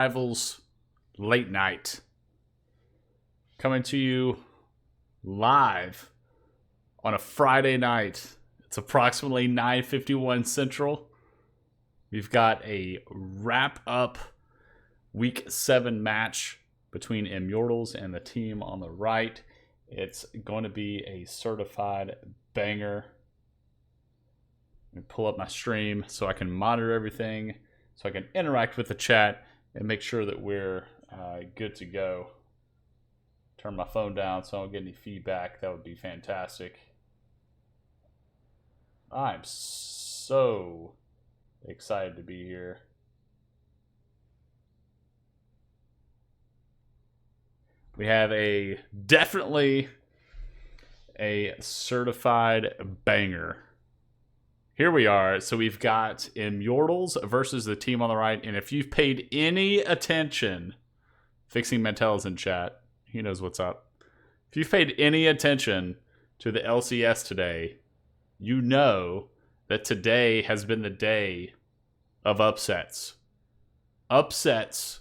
Rivals Late Night. Coming to you live on a Friday night. It's approximately 9:51 Central. We've got a wrap-up Week 7 match between Immortals and the team on the right. It's going to be a certified banger. Let me pull up my stream so I can monitor everything, so I can interact with the chat and make sure that we're good to go. Turn my phone down so I don't get any feedback. That would be fantastic. I'm so excited to be here. We have definitely a certified banger. Here we are. So we've got Immortals versus the team on the right. And if you've paid any attention, Fixing Mantell's in chat. He knows what's up. If you've paid any attention to the LCS today, you know that today has been the day of upsets. Upsets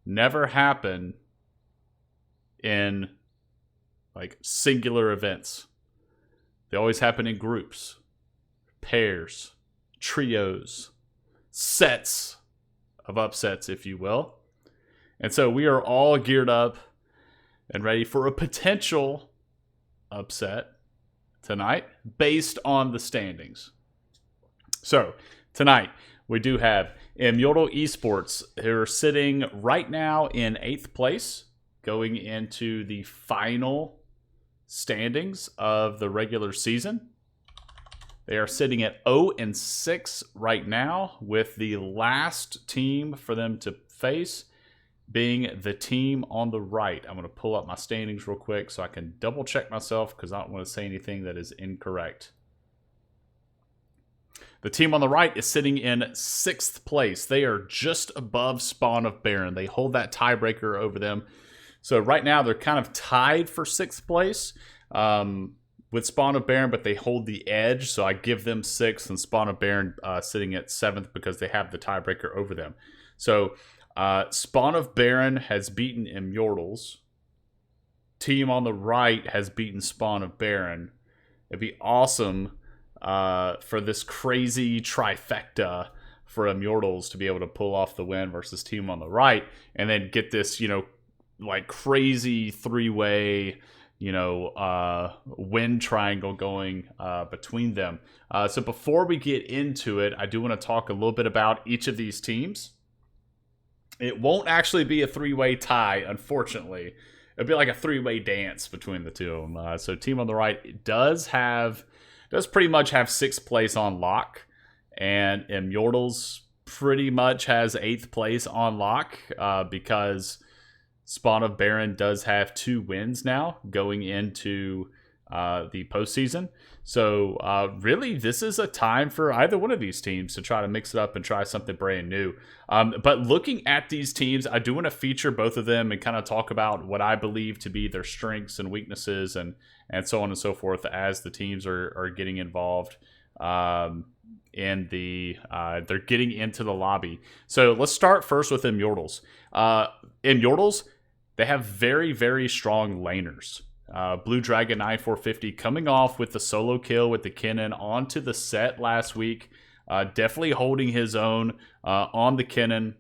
never happen in like singular events. They always happen in groups, pairs, trios, sets of upsets, if you will. And so we are all geared up and ready for a potential upset tonight based on the standings. So tonight we do have Immortal Esports, who are sitting right now in 8th place, going into the final standings of the regular season. They are sitting at 0-6 right now, with the last team for them to face being the team on the right. I'm going to pull up my standings real quick so I can double check myself, because I don't want to say anything that is incorrect. The team on the right is sitting in 6th place. They are just above Spawn of Baron. They hold that tiebreaker over them. So right now they're kind of tied for 6th place with Spawn of Baron, but they hold the edge. So I give them 6th and Spawn of Baron sitting at 7th because they have the tiebreaker over them. So Spawn of Baron has beaten Immortals. Team on the right has beaten Spawn of Baron. It'd be awesome for this crazy trifecta for Immortals to be able to pull off the win versus team on the right, and then get this, like crazy three-way, win triangle going between them. So before we get into it, I do want to talk a little bit about each of these teams. It won't actually be a three-way tie, unfortunately. It'll be like a three-way dance between the two of them. So team on the right does pretty much have 6th place on lock, and Immortals pretty much has 8th place on lock because Spawn of Baron does have 2 wins now going into the postseason. So really, this is a time for either one of these teams to try to mix it up and try something brand new. But looking at these teams, I do want to feature both of them and kind of talk about what I believe to be their strengths and weaknesses and so on and so forth as the teams are getting involved they're getting into the lobby. So let's start first with Immortals. Immortals, they have very, very strong laners. Blue Dragon 9450 coming off with the solo kill with the Kennen onto the set last week. Definitely holding his own on the Kennen.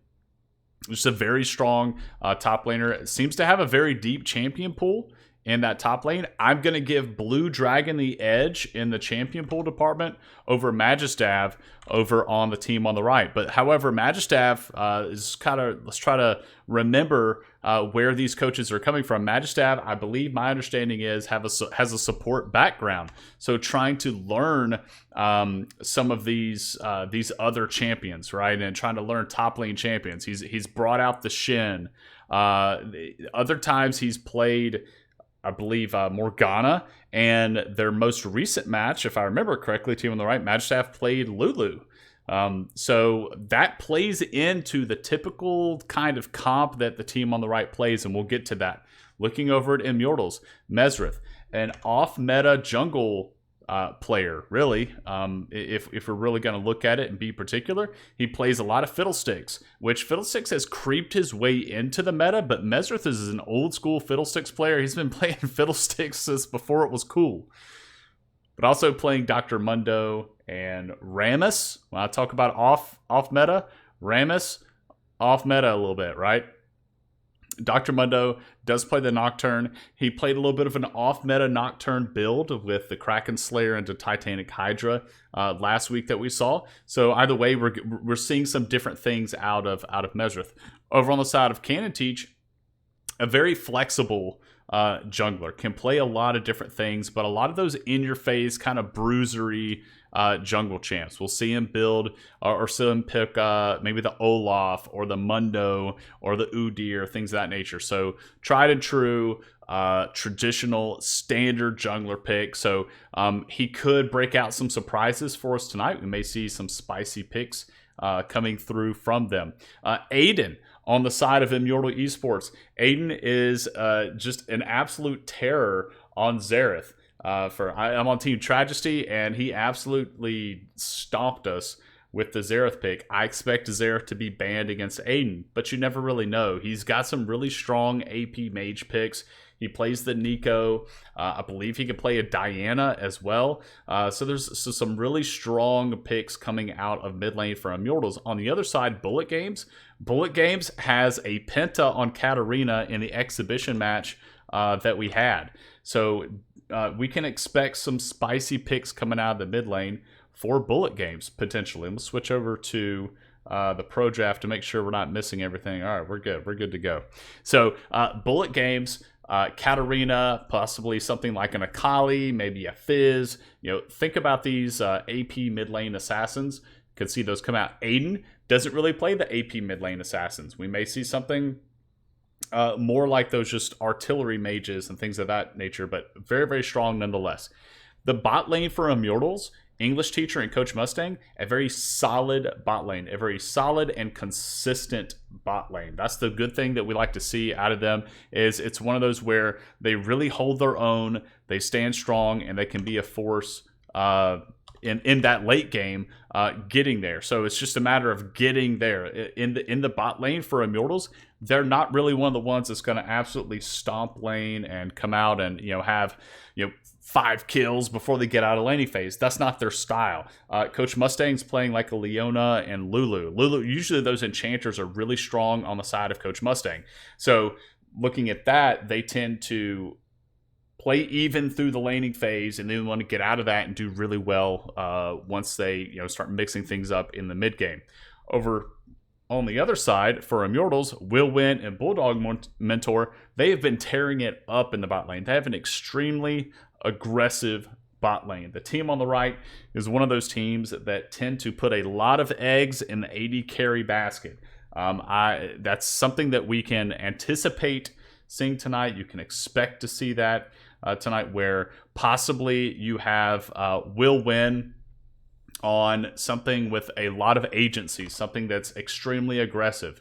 Just a very strong top laner. Seems to have a very deep champion pool in that top lane. I'm going to give Blue Dragon the edge in the champion pool department over Magistav over on the team on the right. But however, Magistav is kind of, let's try to remember where these coaches are coming from. Magistav, I believe my understanding is, has a support background. So trying to learn some of these other champions, right? And trying to learn top lane champions. He's brought out the Shin. Other times he's played, I believe, Morgana, and their most recent match, if I remember correctly, team on the right, Magistaff played Lulu. So that plays into the typical kind of comp that the team on the right plays, and we'll get to that. Looking over at Immortals, Mesrith, an off-meta jungle player, really. If we're really going to look at it and be particular, he plays a lot of Fiddlesticks, which Fiddlesticks has creeped his way into the meta, but Mesrith is an old school Fiddlesticks player. He's been playing Fiddlesticks since before it was cool. But also playing Dr. Mundo and Rammus. When I talk about off meta, Rammus, off meta a little bit, right? Dr. Mundo does play the Nocturne. He played a little bit of an off-meta Nocturne build with the Kraken Slayer into Titanic Hydra last week that we saw. So either way, we're seeing some different things out of Mesrith. Over on the side of Cannon Teach, a very flexible jungler, can play a lot of different things, but a lot of those in-your-face kind of bruisery jungle champs. We'll see him build or see him pick maybe the Olaf or the Mundo or the Udyr, things of that nature. So tried and true, traditional standard jungler pick. So he could break out some surprises for us tonight. We may see some spicy picks coming through from them. Aiden on the side of Immortal Esports. Aiden is just an absolute terror on Xerath. I'm on Team Tragesty, and he absolutely stomped us with the Xerath pick. I expect Xerath to be banned against Aiden, but you never really know. He's got some really strong AP mage picks. He plays the Nico. I believe he could play a Diana as well. So there's some really strong picks coming out of mid lane for Immortals. On the other side, Bullet Games. Bullet Games has a Penta on Katarina in the exhibition match that we had. So we can expect some spicy picks coming out of the mid lane for Bullet Games, potentially. And we'll switch over to the Pro Draft to make sure we're not missing everything. All right, we're good. We're good to go. So Bullet Games, Katarina, possibly something like an Akali, maybe a Fizz. Think about these AP mid lane assassins. Could see those come out. Aiden doesn't really play the AP mid lane assassins. We may see something more like those just artillery mages and things of that nature, but very, very strong nonetheless. The bot lane for Immortals, English Teacher and Coach Mustang, a very solid bot lane, a very solid and consistent bot lane. That's the good thing that we like to see out of them, is it's one of those where they really hold their own, they stand strong, and they can be a force in that late game, getting there. So it's just a matter of getting there. In the bot lane for Immortals, they're not really one of the ones that's going to absolutely stomp lane and come out and have 5 kills before they get out of laning phase. That's not their style. Coach Mustang's playing like a Leona and Lulu. Usually those enchanters are really strong on the side of Coach Mustang. So looking at that, they tend to play even through the laning phase, and then want to get out of that and do really well once they start mixing things up in the mid game. Over on the other side, for Immortals, Will Win and Bulldog Mentor, they have been tearing it up in the bot lane. They have an extremely aggressive bot lane. The team on the right is one of those teams that tend to put a lot of eggs in the AD carry basket. That's something that we can anticipate seeing tonight. You can expect to see that tonight, where possibly you have Will Win on something with a lot of agency, something that's extremely aggressive,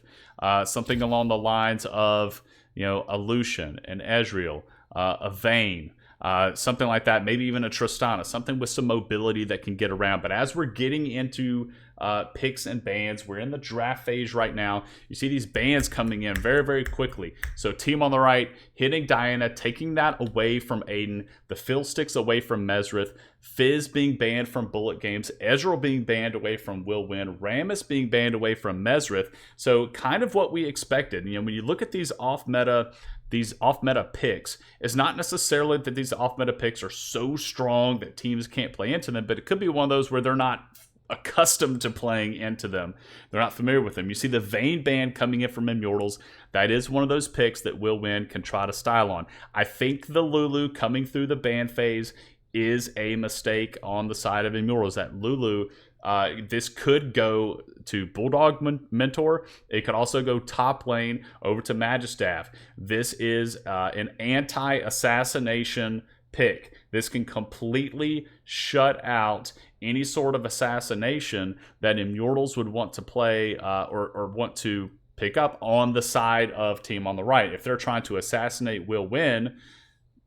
something along the lines of a Lucian, an Ezreal, a Vayne, something like that, maybe even a Tristana, something with some mobility that can get around. But as we're getting into picks and bans, we're in the draft phase right now. You see these bans coming in very, very quickly. So team on the right, hitting Diana, taking that away from Aiden, the Fiddlesticks away from Mesrith, Fizz being banned from Bullet Games, Ezreal being banned away from Will Win, Rammus being banned away from Mesrith. So kind of what we expected. When you look at these off-meta picks, it's not necessarily that these off-meta picks are so strong that teams can't play into them, but it could be one of those where they're not accustomed to playing into them. They're not familiar with them. You see the Vayne ban coming in from Immortals. That is one of those picks that Will Win can try to style on. I think the Lulu coming through the ban phase is a mistake on the side of Immortals. That Lulu, this could go to Bulldog Mentor. It could also go top lane over to Magistaff. This is an anti-assassination pick. This can completely shut out any sort of assassination that Immortals would want to play or want to pick up on the side of team on the right. If they're trying to assassinate Will Win,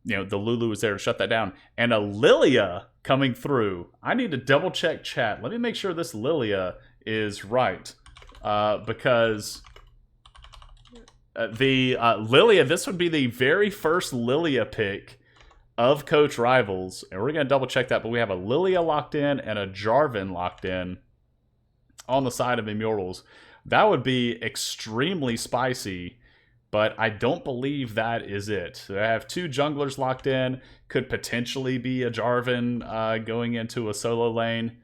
the Lulu is there to shut that down. And a Lilia coming through. I need to double check chat. Let me make sure this Lilia is right. Because the Lilia, this would be the very first Lilia pick of Coach Rivals. And we're going to double check that. But we have a Lilia locked in and a Jarvan locked in on the side of Immortals. That would be extremely spicy. But I don't believe that is it. So I have 2 junglers locked in. Could potentially be a Jarvan going into a solo lane.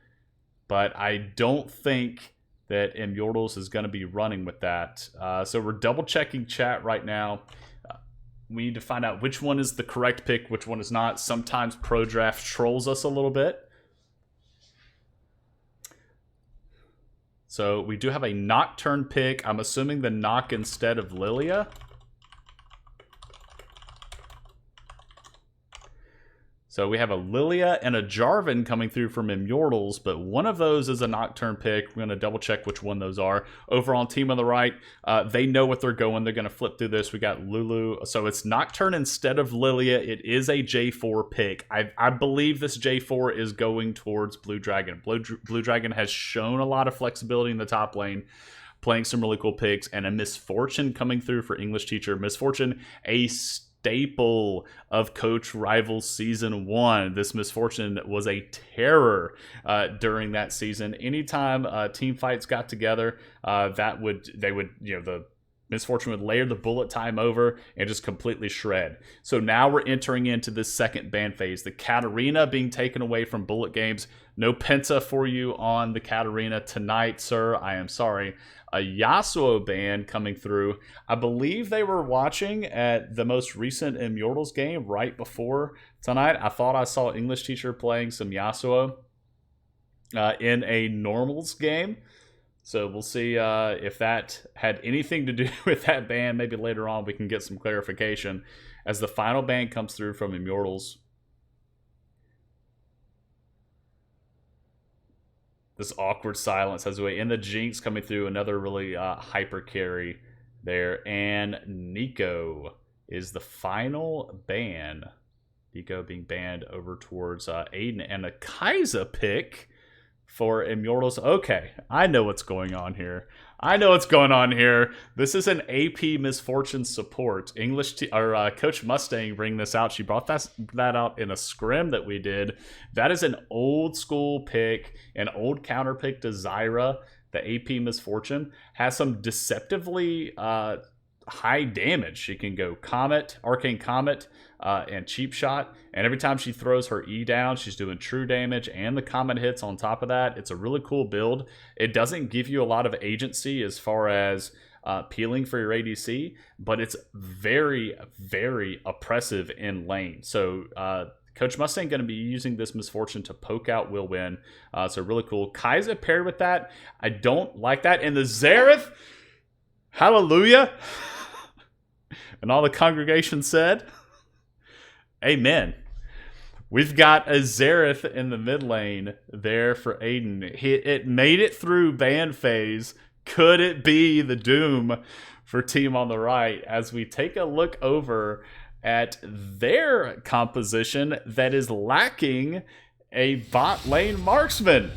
But I don't think that Immortals is going to be running with that. So we're double checking chat right now. We need to find out which one is the correct pick, which one is not. Sometimes Pro Draft trolls us a little bit. So we do have a Nocturne pick. I'm assuming the Nock instead of Lilia. So we have a Lilia and a Jarvan coming through from Immortals, but one of those is a Nocturne pick. We're going to double check which one those are. Over on team on the right, they know what they're going. They're going to flip through this. We got Lulu. So it's Nocturne instead of Lilia. It is a J4 pick. I believe this J4 is going towards Blue Dragon. Blue Dragon has shown a lot of flexibility in the top lane, playing some really cool picks, and a Misfortune coming through for English Teacher. Misfortune, a staple of Coach Rivals Season 1. This Misfortune was a terror during that season. Anytime team fights got together, the Misfortune would layer the bullet time over and just completely shred. So now we're entering into this second ban phase. The Katarina being taken away from Bullet Games. No Penta for you on the Katarina tonight, sir. I am sorry. A Yasuo ban coming through. I believe they were watching at the most recent Immortals game right before tonight. I thought I saw English Teacher playing some Yasuo in a Normals game. So we'll see if that had anything to do with that ban. Maybe later on we can get some clarification as the final ban comes through from Immortals. This awkward silence has a way. And the Jinx coming through, another really hyper carry there. And Nico is the final ban. Nico being banned over towards Aiden. And a Kai'Sa pick for Immortals. Okay, I know what's going on here. This is an AP Misfortune support. Coach Mustang bring this out. She brought that out in a scrim that we did. That is an old school pick, an old counter pick to Zyra. The AP Misfortune has some deceptively high damage. She can go Comet, Arcane Comet, and Cheap Shot. And every time she throws her E down, she's doing true damage and the Comet hits on top of that. It's a really cool build. It doesn't give you a lot of agency as far as peeling for your ADC, but it's very, very oppressive in lane. So Coach Mustang going to be using this Misfortune to poke out Will Win. So really cool. Kai'Sa paired with that. I don't like that. And the Xerath, hallelujah. And all the congregation said, amen. We've got a Xerath in the mid lane there for Aiden. It made it through ban phase. Could it be the doom for team on the right as we take a look over at their composition that is lacking a bot lane marksman?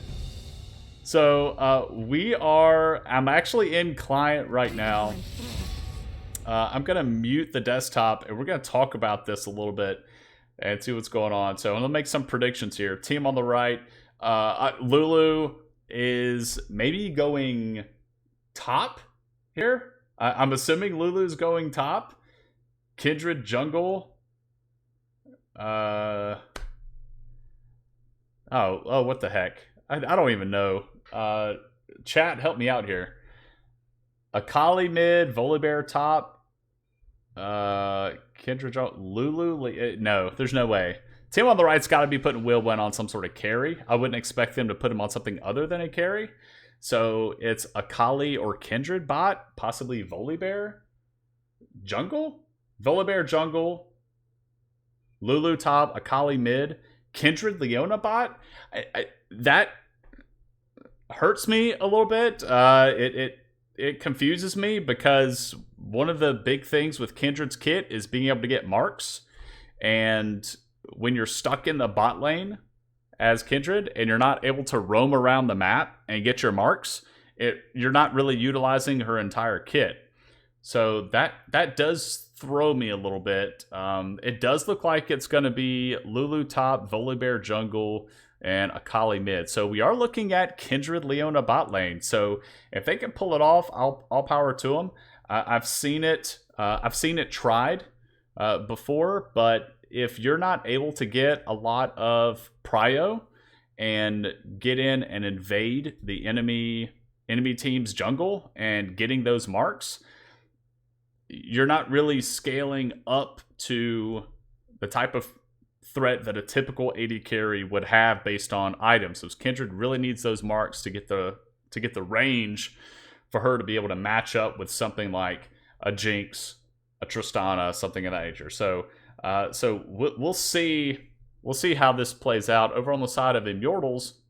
So I'm actually in client right now. I'm going to mute the desktop and we're going to talk about this a little bit and see what's going on. So I'm going to make some predictions here. Team on the right, Lulu is maybe going top here. I'm assuming Lulu's going top. Kindred jungle. Oh, what the heck? I don't even know. Chat, help me out here. Akali mid, Volibear top. Kindred jungle. Lulu. No, there's no way. Team on the right's got to be putting Will Win on some sort of carry. I wouldn't expect them to put him on something other than a carry. So it's Akali or Kindred bot, possibly Volibear jungle. Volibear jungle, Lulu top, Akali mid, Kindred Leona bot. That hurts me a little bit. It confuses me because one of the big things with Kindred's kit is being able to get marks, and when you're stuck in the bot lane as Kindred and you're not able to roam around the map and get your marks, you're not really utilizing her entire kit. So that does throw me a little bit. It does look like it's going to be Lulu top, Volibear jungle, and Akali mid. So we are looking at Kindred Leona bot lane. So if they can pull it off, I'll power to them. I've seen it. I've seen it tried before, but if you're not able to get a lot of prio and get in and invade the enemy team's jungle and getting those marks, you're not really scaling up to the type of threat that a typical AD carry would have based on items. So Kindred really needs those marks to get the range for her to be able to match up with something like a Jinx, a Tristana, something of that nature. So we'll see how this plays out. Over on the side of Immortals,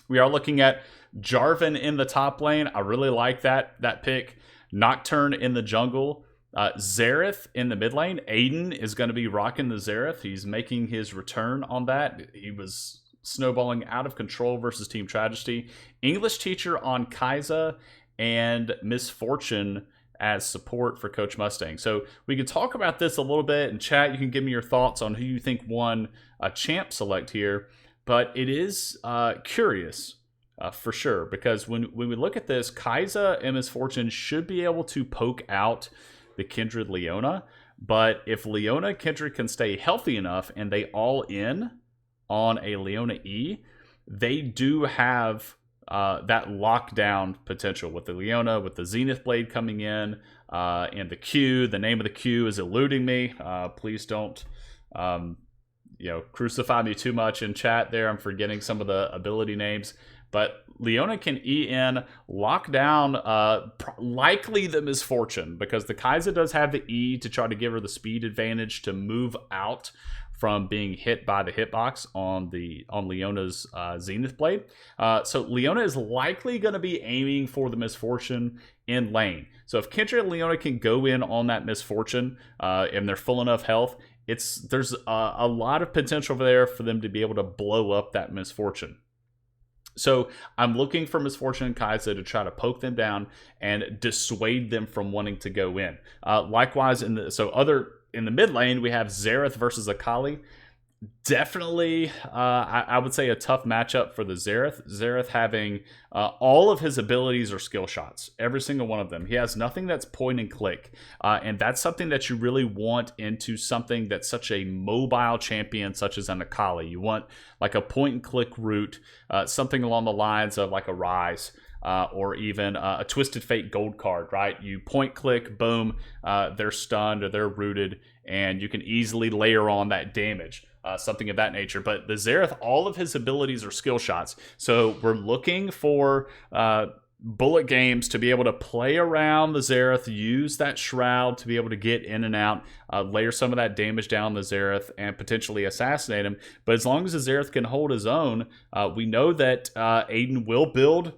we are looking at Jarvan in the top lane. I really like that pick. Nocturne in the jungle. Xerath in the mid lane. Aiden is going to be rocking the Xerath. He's making his return on that. He was snowballing out of control versus Team Tragesty. English teacher on Kai'Sa, and Misfortune as support for Coach Mustang. So we can talk about this a little bit in chat. You can give me your thoughts on who you think won a champ select here. But it is curious. For sure, because when we look at this, Kai'Sa and Misfortune should be able to poke out the Kindred Leona, but if Leona Kindred can stay healthy enough and they all in on a Leona E, they do have that lockdown potential with the Leona, with the Zenith Blade coming in, and the Q. The name of the Q is eluding me. Please don't crucify me too much in chat there. I'm forgetting some of the ability names. But Leona can EN, lock down likely the Misfortune, because the Kai'Sa does have the E to try to give her the speed advantage to move out from being hit by the hitbox on Leona's Zenith Blade. So Leona is likely going to be aiming for the Misfortune in lane. So if Kindred and Leona can go in on that Misfortune and they're full enough health, there's a lot of potential there for them to be able to blow up that Misfortune. So I'm looking for Misfortune and Kai'Sa to try to poke them down and dissuade them from wanting to go in. Likewise, in the mid lane, we have Xerath versus Akali. Definitely, I would say a tough matchup for the Xerath. Xerath having all of his abilities are skill shots, every single one of them. He has nothing that's point and click, and that's something that you really want into something that's such a mobile champion, such as an Akali. You want like a point and click route, something along the lines of like a Rise. Or even a Twisted Fate gold card, right? You point click, boom, they're stunned or they're rooted, and you can easily layer on that damage. Something of that nature. But the Xerath, all of his abilities are skill shots. So we're looking for bullet games to be able to play around the Xerath, use that Shroud to be able to get in and out, layer some of that damage down the Xerath, and potentially assassinate him. But as long as the Xerath can hold his own, we know that Aiden will build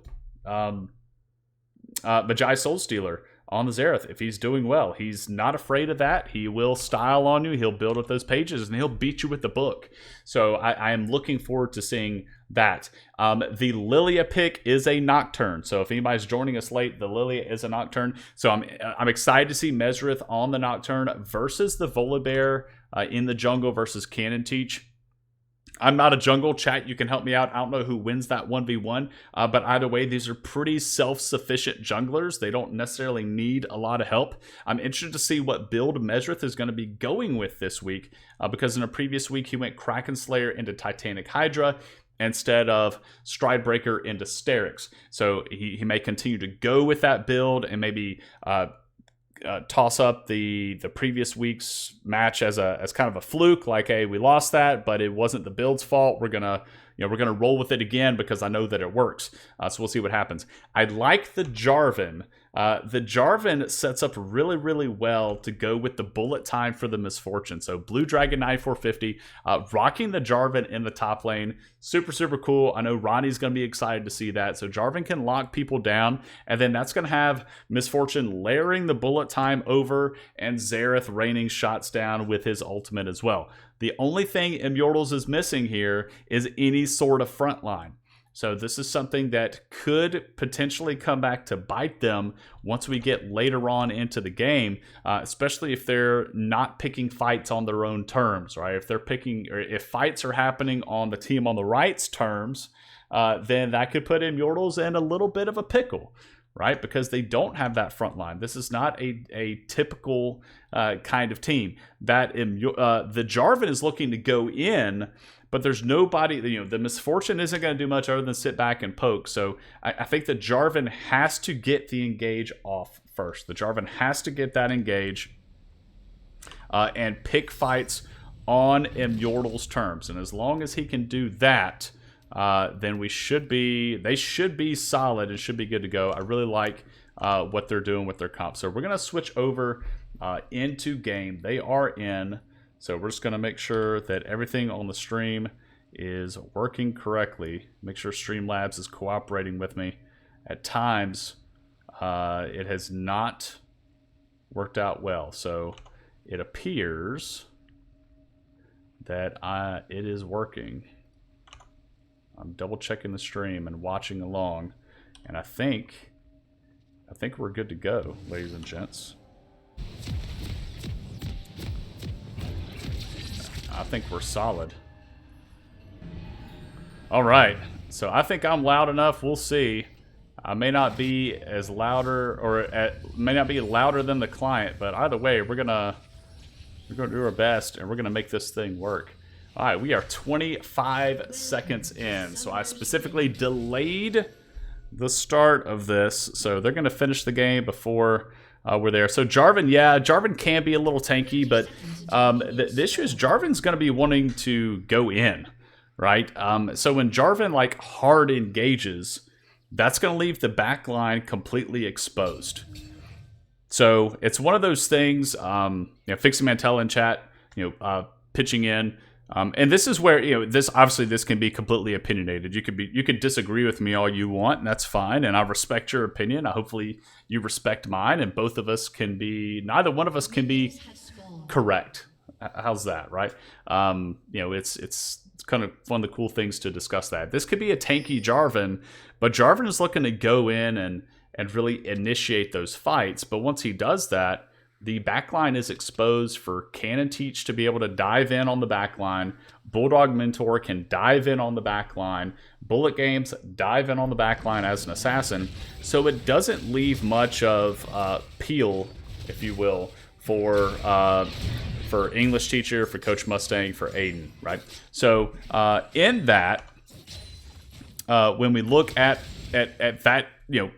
Magi Soul Stealer on the Xerath if he's doing well. He's not afraid of that. He will style on you. He'll build up those pages and he'll beat you with the book. So I am looking forward to seeing that. The Lilia pick is a Nocturne. So if anybody's joining us late, the Lilia is a Nocturne. So I'm excited to see Mesrith on the Nocturne versus the Volibear in the jungle versus Cannon Teach. I'm not a jungle. Chat, you can help me out. I don't know who wins that 1v1, but either way, these are pretty self-sufficient junglers. They don't necessarily need a lot of help. I'm interested to see what build Mesrith is going to be going with this week, because in a previous week, he went Kraken Slayer into Titanic Hydra instead of Stridebreaker into Sterix. So he may continue to go with that build and maybe toss up the previous week's match as kind of a fluke, like, hey, we lost that, but it wasn't the build's fault. We're gonna we're going to roll with it again because I know that it works. So we'll see what happens. I like the Jarvan. The Jarvan sets up really, really well to go with the bullet time for the Misfortune. So Blue Dragon 9450, rocking the Jarvan in the top lane. Super, super cool. I know Ronnie's going to be excited to see that. So Jarvan can lock people down, and then that's going to have Misfortune layering the bullet time over and Xerath raining shots down with his ultimate as well. The only thing Immortals is missing here is any sort of front line. So this is something that could potentially come back to bite them once we get later on into the game, especially if they're not picking fights on their own terms, right? If they're picking, or if fights are happening on the team on the right's terms, then that could put Immortals in a little bit of a pickle, right? Because they don't have that front line. This is not a typical kind of team. That the Jarvan is looking to go in, but there's nobody, the Misfortune isn't going to do much other than sit back and poke. So I think the Jarvan has to get the engage off first. The Jarvan has to get that engage and pick fights on Immortals' terms. And as long as he can do that, then they should be solid and should be good to go. I really like what they're doing with their comp. So we're going to switch over into game. They are in. So we're just going to make sure that everything on the stream is working correctly. Make sure Streamlabs is cooperating with me. At times, it has not worked out well. So it appears that it is working. I'm double checking the stream and watching along, and I think we're good to go, ladies and gents. I think we're solid. All right, so I think I'm loud enough. We'll see. I may not be as louder, or may not be louder than the client, but either way, we're gonna do our best, and we're gonna make this thing work. All right, we are 25 seconds in, so I specifically delayed the start of this, so they're gonna finish the game before we're there. So Jarvan, yeah, Jarvan can be a little tanky, but the issue is Jarvan's going to be wanting to go in, right? So when Jarvan like hard engages, that's going to leave the back line completely exposed. So it's one of those things. Fixing Mantella in chat, pitching in. And this is where, this can be completely opinionated. You could disagree with me all you want, and that's fine. And I respect your opinion. Hopefully you respect mine, and neither one of us can be correct. How's that, right? It's kind of one of the cool things to discuss that. This could be a tanky Jarvan, but Jarvan is looking to go in and really initiate those fights. But once he does that, the backline is exposed for Cannon Teach to be able to dive in on the backline. Bulldog Mentor can dive in on the backline. Bullet Games dive in on the backline as an assassin. So it doesn't leave much of peel, if you will, for English Teacher, for Coach Mustang, for Aiden, right? So in that, when we look at that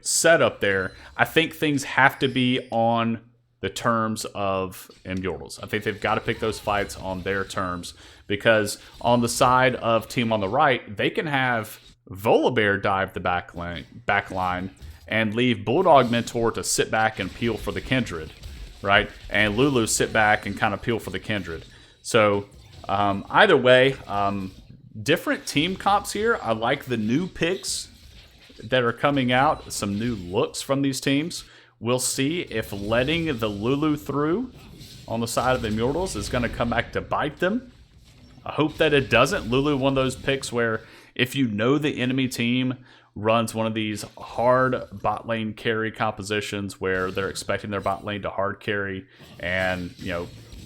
setup there, I think things have to be on the terms of Immortals. I think they've got to pick those fights on their terms, because on the side of team on the right, they can have Volibear dive the back line and leave Bulldog Mentor to sit back and peel for the Kindred, right? And Lulu sit back and kind of peel for the Kindred. So either way, different team comps here. I like the new picks that are coming out, some new looks from these teams. We'll see if letting the Lulu through on the side of Immortals is going to come back to bite them. I hope that it doesn't. Lulu, one of those picks where if the enemy team runs one of these hard bot lane carry compositions where they're expecting their bot lane to hard carry and,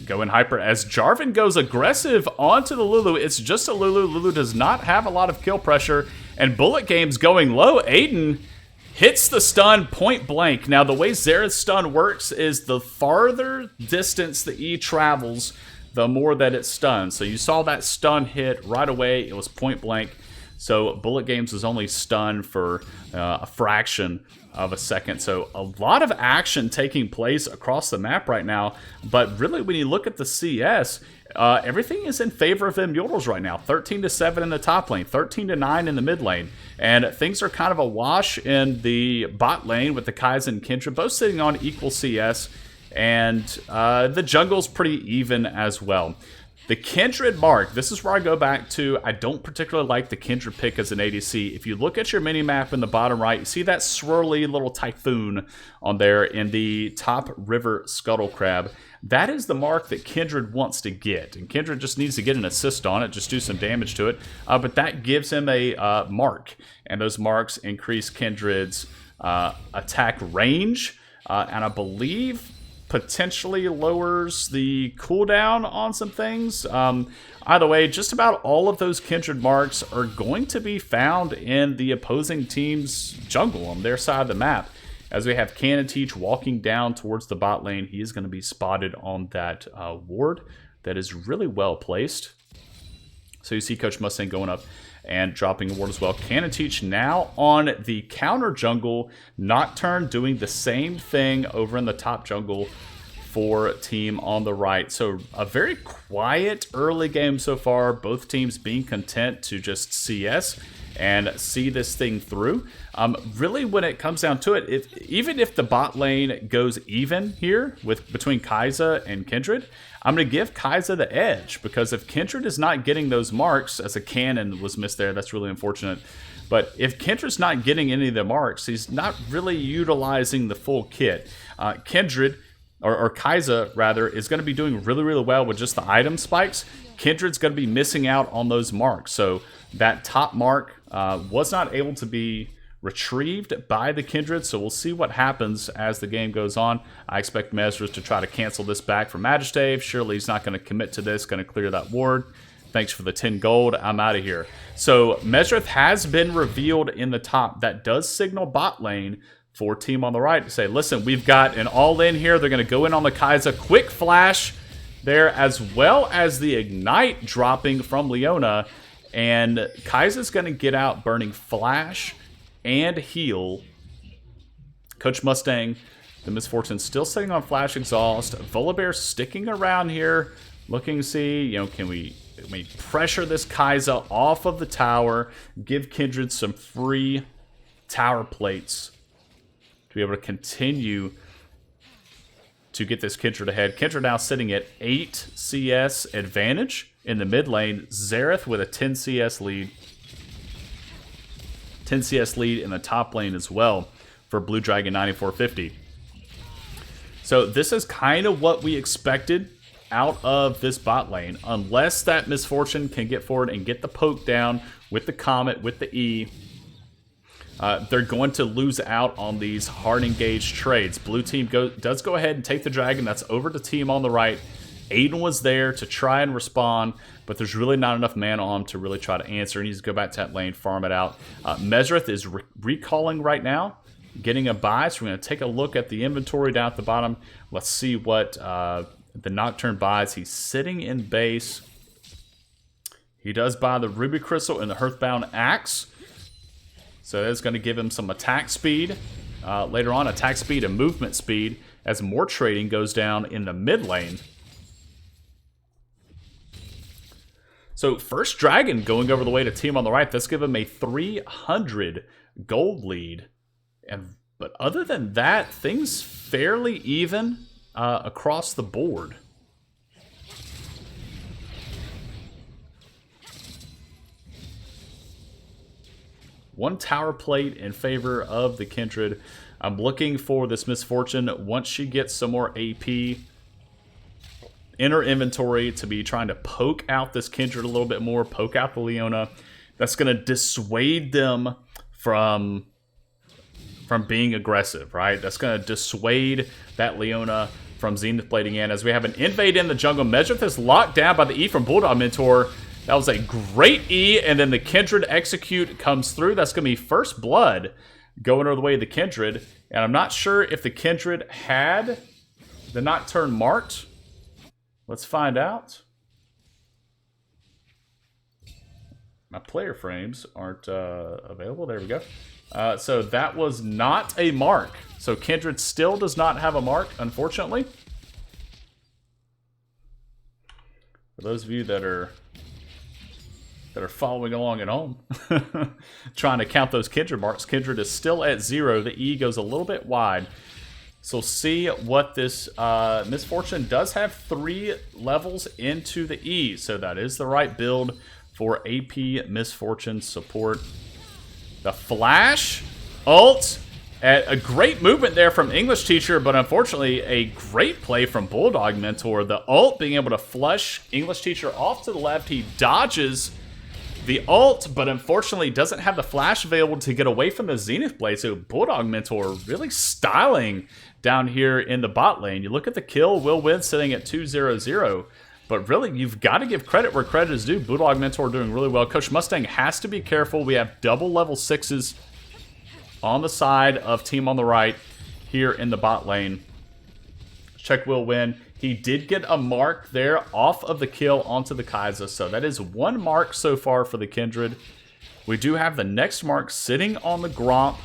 go in hyper. As Jarvan goes aggressive onto the Lulu, it's just a Lulu. Lulu does not have a lot of kill pressure, and Bullet Game's going low. Aiden hits the stun point blank. Now, the way Xerath's stun works is the farther distance the E travels, the more that it stuns. So you saw that stun hit right away. It was point blank. So Bullet Games was only stunned for a fraction of a second. So a lot of action taking place across the map right now. But really, when you look at the CS, everything is in favor of Immortals right now. 13-7 in the top lane, 13-9 in the mid lane. And things are kind of a wash in the bot lane with the Kai'Sa and Kindred both sitting on equal CS. And the jungle's pretty even as well. The Kindred mark, this is where I go back to, I don't particularly like the Kindred pick as an ADC. If you look at your mini-map in the bottom right, you see that swirly little typhoon on there in the top river scuttle crab. That is the mark that Kindred wants to get. And Kindred just needs to get an assist on it, just do some damage to it. But that gives him a mark. And those marks increase Kindred's attack range. And I believe potentially lowers the cooldown on some things. Either way, just about all of those Kindred marks are going to be found in the opposing team's jungle on their side of the map. As we have Cannon Teach walking down towards the bot lane, he is going to be spotted on that ward that is really well placed. So you see Coach Mustang going up and dropping a ward as well. Cannon Teach now on the counter jungle. Nocturne doing the same thing over in the top jungle for team on the right. So a very quiet early game so far. Both teams being content to just CS and see this thing through. Really, when it comes down to it, even if the bot lane goes even here between Kai'Sa and Kindred, I'm going to give Kai'Sa the edge, because if Kindred is not getting those marks, as a cannon was missed there, that's really unfortunate. But if Kindred's not getting any of the marks, he's not really utilizing the full kit. Kindred, or Kai'Sa rather, is going to be doing really, really well with just the item spikes. Kindred's going to be missing out on those marks. So that top mark was not able to be retrieved by the Kindred, so we'll see what happens as the game goes on. I expect Mesrith to try to cancel this back for Magistave. Surely he's not going to commit to this, going to clear that ward. Thanks for the 10 gold. I'm out of here. So Mesrith has been revealed in the top. That does signal bot lane for team on the right to say, listen, we've got an all-in here. They're going to go in on the Kai'Sa. Quick flash there, as well as the Ignite dropping from Leona. And Kai'Sa's going to get out burning flash and heal. Coach Mustang, the Misfortune, still sitting on flash exhaust. Volibear sticking around here, looking to see, can we pressure this Kai'Sa off of the tower, give Kindred some free tower plates to be able to continue to get this Kindred ahead. Kindred now sitting at 8 CS advantage in the mid lane. Xerath with a 10 CS lead. 10 CS lead in the top lane as well for Blue Dragon 9450. So this is kind of what we expected out of this bot lane. Unless that Misfortune can get forward and get the poke down with the Comet, with the E, they're going to lose out on these hard engaged trades. Blue team does go ahead and take the dragon. That's over to team on the right. Aiden was there to try and respond, but there's really not enough mana on him to really try to answer. He needs to go back to that lane, farm it out. Mesrith is recalling right now, getting a buy. So we're going to take a look at the inventory down at the bottom. Let's see what the Nocturne buys. He's sitting in base. He does buy the Ruby Crystal and the Hearthbound Axe. So that's going to give him some attack speed. Later on, attack speed and movement speed as more trading goes down in the mid lane. So first dragon going over the way to team on the right. Let's give him a 300 gold lead. But other than that, things fairly even across the board. One tower plate in favor of the Kindred. I'm looking for this Misfortune, once she gets some more AP in her inventory, to be trying to poke out this Kindred a little bit more, poke out the Leona. That's going to dissuade them from being aggressive, right? That's going to dissuade that Leona from Zenith Blading in. As we have an invade in the jungle, Mesrith is locked down by the E from Bulldog Mentor. That was a great E, and then the Kindred execute comes through. That's going to be first blood going over the way of the Kindred. And I'm not sure if the Kindred had the Nocturne marked. Let's find out. My player frames aren't available. There we go. So that was not a mark. So Kindred still does not have a mark, unfortunately. For those of you that are following along at home, trying to count those Kindred marks, Kindred is still at 0. The E goes a little bit wide. So see what this Misfortune does have 3 levels into the E. So that is the right build for AP Misfortune support. The Flash ult at a great movement there from English Teacher, but unfortunately a great play from Bulldog Mentor. The ult being able to flush English Teacher off to the left. He dodges the ult, but unfortunately doesn't have the flash available to get away from the Zenith blade. So Bulldog Mentor really styling down here in the bot lane. You look at the kill, Will Win sitting at 2-0-0. But really, you've got to give credit where credit is due. Bulldog Mentor doing really well. Coach Mustang has to be careful. We have double level 6s on the side of team on the right here in the bot lane. Check Will Win. He did get a mark there off of the kill onto the Kai'Sa. So that is 1 mark so far for the Kindred. We do have the next mark sitting on the Gromp.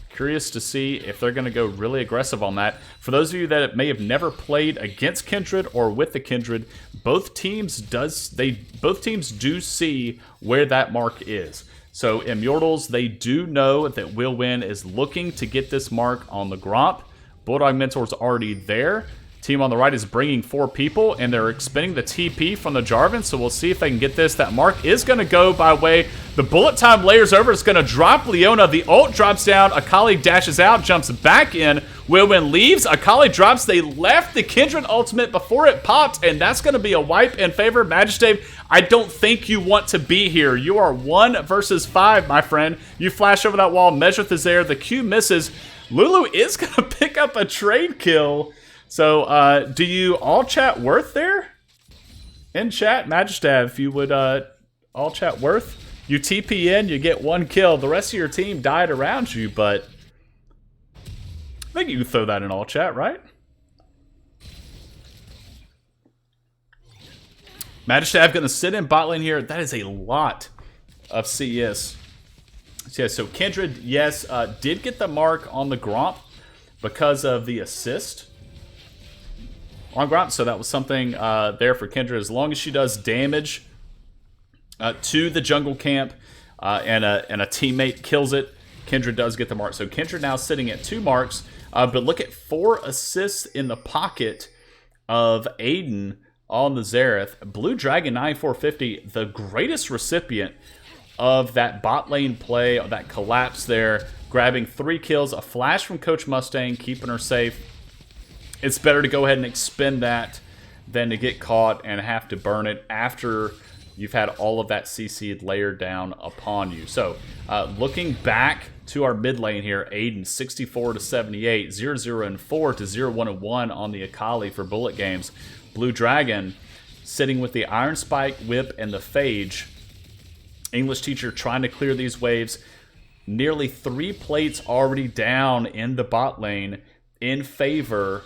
Curious to see if they're going to go really aggressive on that. For those of you that may have never played against Kindred or with the Kindred, both teams do see where that mark is. So Immortals, they do know that Will Win is looking to get this mark on the Gromp. Bulldog Mentor's already there. Team on the right is bringing 4 people, and they're expending the TP from the Jarvan, so we'll see if they can get this. That mark is going to go by way. The bullet time layers over. It's going to drop Leona. The ult drops down. Akali dashes out, jumps back in. Will Win leaves. Akali drops. They left the Kindred ultimate before it popped, and that's going to be a wipe in favor. Majestave, I don't think you want to be here. You are 1 versus 5, my friend. You flash over that wall. Measureth is there. The Q misses. Lulu is going to pick up a trade kill. So, do you all chat Worth there? In chat, Magistav, if you would all chat Worth. You TP in, you get 1 kill. The rest of your team died around you, but I think you can throw that in all chat, right? Magistav going to sit in bot lane here. That is a lot of CS. So Kindred, yes, did get the mark on the Gromp because of the assist on Gromp, so that was something there for Kindred. As long as she does damage to the jungle camp and a teammate kills it, Kindred does get the mark. So Kindred now sitting at 2 marks, but look at 4 assists in the pocket of Aiden on the Xerath. Blue Dragon 9450, the greatest recipient of that bot lane play, that collapse there, grabbing 3 kills, a flash from Coach Mustang, keeping her safe. It's better to go ahead and expend that than to get caught and have to burn it after you've had all of that CC layered down upon you. So, looking back to our mid lane here, Aiden 64-78, 0-0-4 to 0-1-1 on the Akali for bullet games. Blue Dragon sitting with the Iron Spike, Whip, and the Phage. English Teacher trying to clear these waves. Nearly 3 plates already down in the bot lane in favor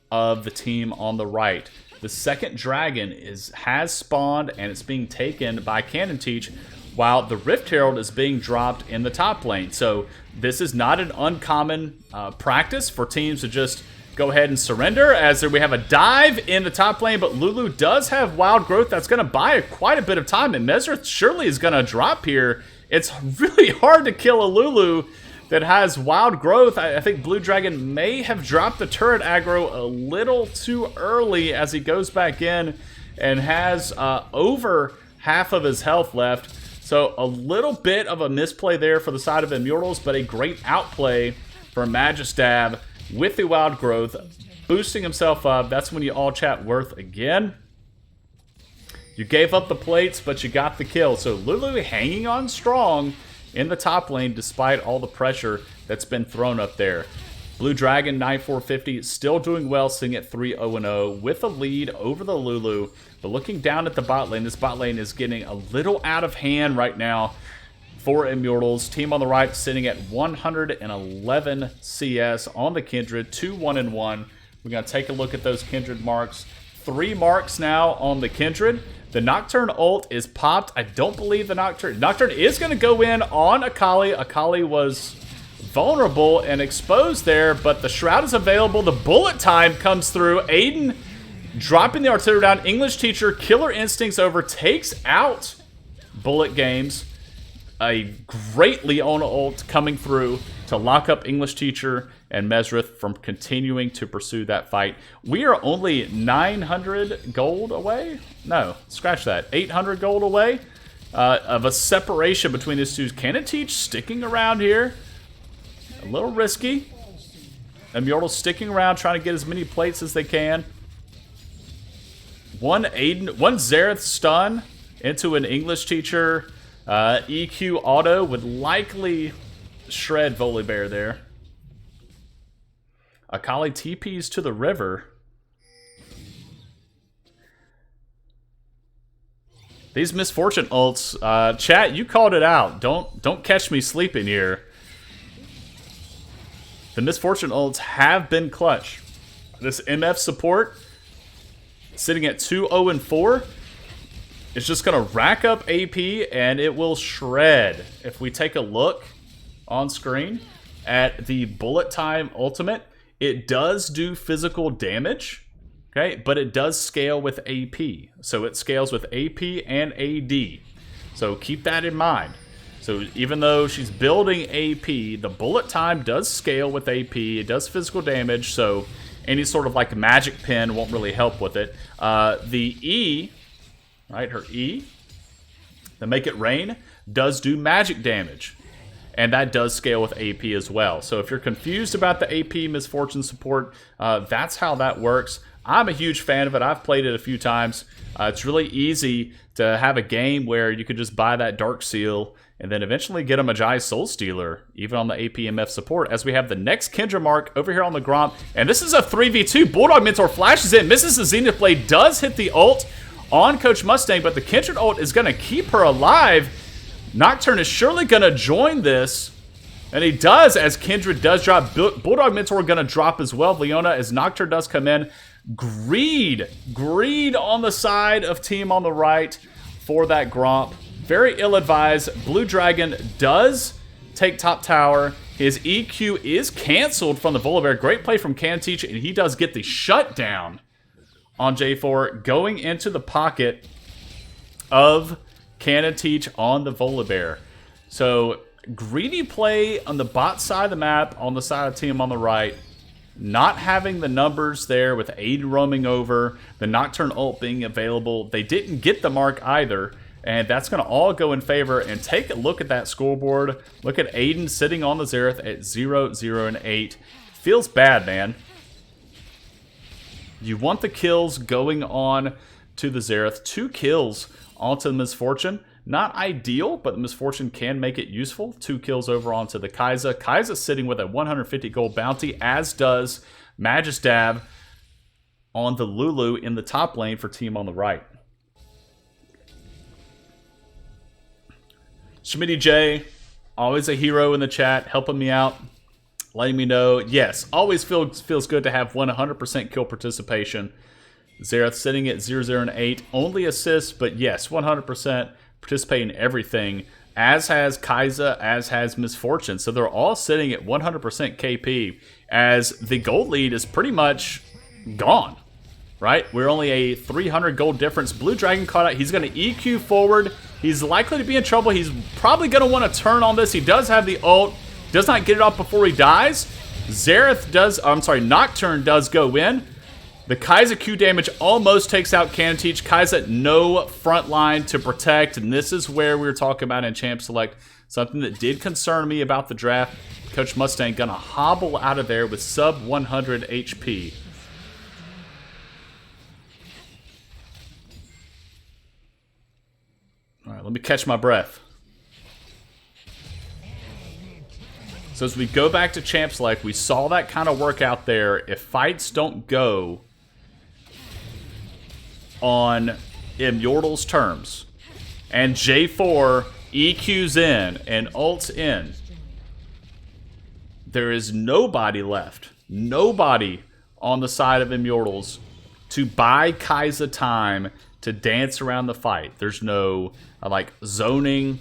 of the team on the right. The second dragon has spawned, and it's being taken by Cannon Teach, while the Rift Herald is being dropped in the top lane. So this is not an uncommon practice for teams to just go ahead and surrender, as we have a dive in the top lane, but Lulu does have Wild Growth. That's going to buy quite a bit of time, and Mesereth surely is going to drop here. It's really hard to kill a Lulu that has Wild Growth. I think Blue Dragon may have dropped the turret aggro a little too early as he goes back in and has over half of his health left. So a little bit of a misplay there for the side of Immortals, but a great outplay for Magistab with the Wild Growth, boosting himself up. That's when you all chat Worth again. You gave up the plates, but you got the kill. So Lulu hanging on strong in the top lane despite all the pressure that's been thrown up there. Blue Dragon 9450 still doing well, sitting at 3-0-0 with a lead over the Lulu. But looking down at the bot lane, this bot lane is getting a little out of hand right now for Immortals. Team on the right sitting at 111 CS on the Kindred, 2-1-1. We're going to take a look at those Kindred marks. 3 marks now on the Kindred. The Nocturne ult is popped. I don't believe the Nocturne is going to go in on Akali. Akali was vulnerable and exposed there, but the Shroud is available. The bullet time comes through. Aiden dropping the artillery down. English teacher, Killer Instincts over, takes out Bullet Games. A great Leona ult coming through to lock up English teacher and Mesrith from continuing to pursue that fight. We are only 900 gold away? No, scratch that. 800 gold away of a separation between these two. Teach sticking around here. A little risky. Immortal sticking around, trying to get as many plates as they can. One Xerath stun into an English teacher. EQ auto would likely shred Volibear there. Akali TPs to the river. These Misfortune ults, chat, you called it out. Don't catch me sleeping here. The Misfortune ults have been clutch. This MF support sitting at 2-0-4. It's just going to rack up AP and it will shred. If we take a look on screen at the Bullet Time Ultimate, it does do physical damage, okay, but it does scale with AP. So it scales with AP and AD. So keep that in mind. So even though she's building AP, the Bullet Time does scale with AP. It does physical damage, so any sort of like magic pin won't really help with it. The E, right, her E, the Make It Rain, does do magic damage. And that does scale with AP as well. So if you're confused about the AP Misfortune support, that's how that works. I'm a huge fan of it. I've played it a few times. It's really easy to have a game where you could just buy that Dark Seal and then eventually get a Magi Soul Stealer, even on the APMF support, as we have the next Kendra mark over here on the Gromp. And this is a 3v2. Bulldog Mentor flashes in, misses the Zenith Blade, does hit the ult on Coach Mustang, but the Kindred ult is going to keep her alive. Nocturne is surely going to join this, and he does as Kindred does drop. Bulldog Mentor going to drop as well. Leona, as Nocturne does come in. Greed on the side of team on the right for that Gromp. Very ill-advised. Blue Dragon does take top tower. His EQ is canceled from the Volibear. Great play from Teach, and he does get the shutdown on J4, going into the pocket of Teach on the Volibear. So greedy play on the bot side of the map, on the side of team on the right. Not having the numbers there with Aiden roaming over, the Nocturne ult being available. They didn't get the mark either, and that's going to all go in favor. And take a look at that scoreboard. Look at Aiden sitting on the Xerath at 0, 0, and 8. Feels bad, man. You want the kills going on to the Xerath. 2 kills onto the Misfortune. Not ideal, but the Misfortune can make it useful. 2 kills over onto the Kai'Sa. Kai'Sa sitting with a 150 gold bounty, as does Magistab on the Lulu in the top lane for team on the right. Schmitty J, always a hero in the chat, helping me out, letting me know. Yes, always feels good to have 100% kill participation. Xerath sitting at 0, 0, and 8. Only assists, but yes, 100%. Participate in everything, as has Kai'Sa, as has Misfortune. So they're all sitting at 100% KP, as the gold lead is pretty much gone, right? We're only a 300 gold difference. Blue Dragon caught out. He's going to EQ forward. He's likely to be in trouble. He's probably going to want to turn on this. He does have the ult. Does not get it off before he dies. Nocturne does go in. The Kai'Sa Q damage almost takes out Teach. Kai'Sa, no front line to protect, and this is where we were talking about in Champ Select. Something that did concern me about the draft. Coach Mustang gonna hobble out of there with sub 100 HP. All right, let me catch my breath. So as we go back to Champ Select, we saw that kind of work out there. If fights don't go on Immortal's terms, and J4 EQs in and ults in, there is nobody left. Nobody on the side of Immortals to buy Kai'Sa time to dance around the fight. There's no like zoning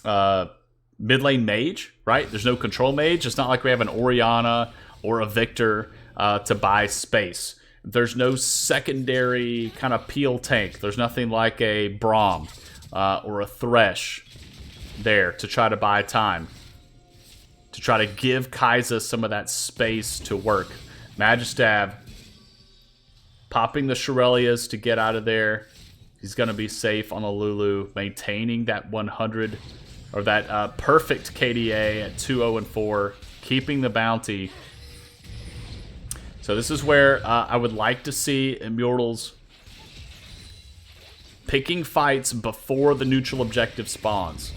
mid lane mage, right? There's no control mage. It's not like we have an Orianna or a Victor to buy space. There's no secondary kind of peel tank. There's nothing like a Braum or a Thresh there to try to buy time, to try to give Kai'Sa some of that space to work. Magistav popping the Shurelias to get out of there. He's going to be safe on a Lulu, maintaining that 100 or that perfect KDA at 2-0-4, keeping the bounty. So this is where I would like to see Immortals picking fights before the neutral objective spawns.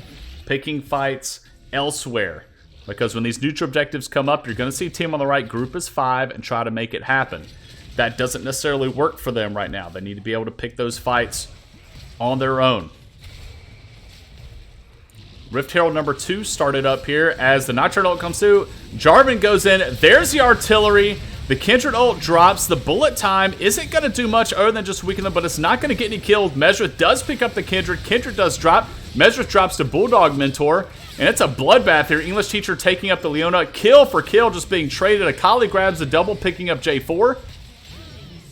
Picking fights elsewhere. Because when these neutral objectives come up, you're going to see Team on the Right group as 5 and try to make it happen. That doesn't necessarily work for them right now. They need to be able to pick those fights on their own. Rift Herald number 2 started up here as the Nocturne ult comes through. Jarvan goes in. There's the artillery. The Kindred ult drops. The bullet time isn't going to do much other than just weaken them, but it's not going to get any killed. Mesrith does pick up the Kindred. Kindred does drop. Mesrith drops to Bulldog Mentor. And it's a bloodbath here. English Teacher taking up the Leona. Kill for kill, just being traded. Akali grabs the double, picking up J4.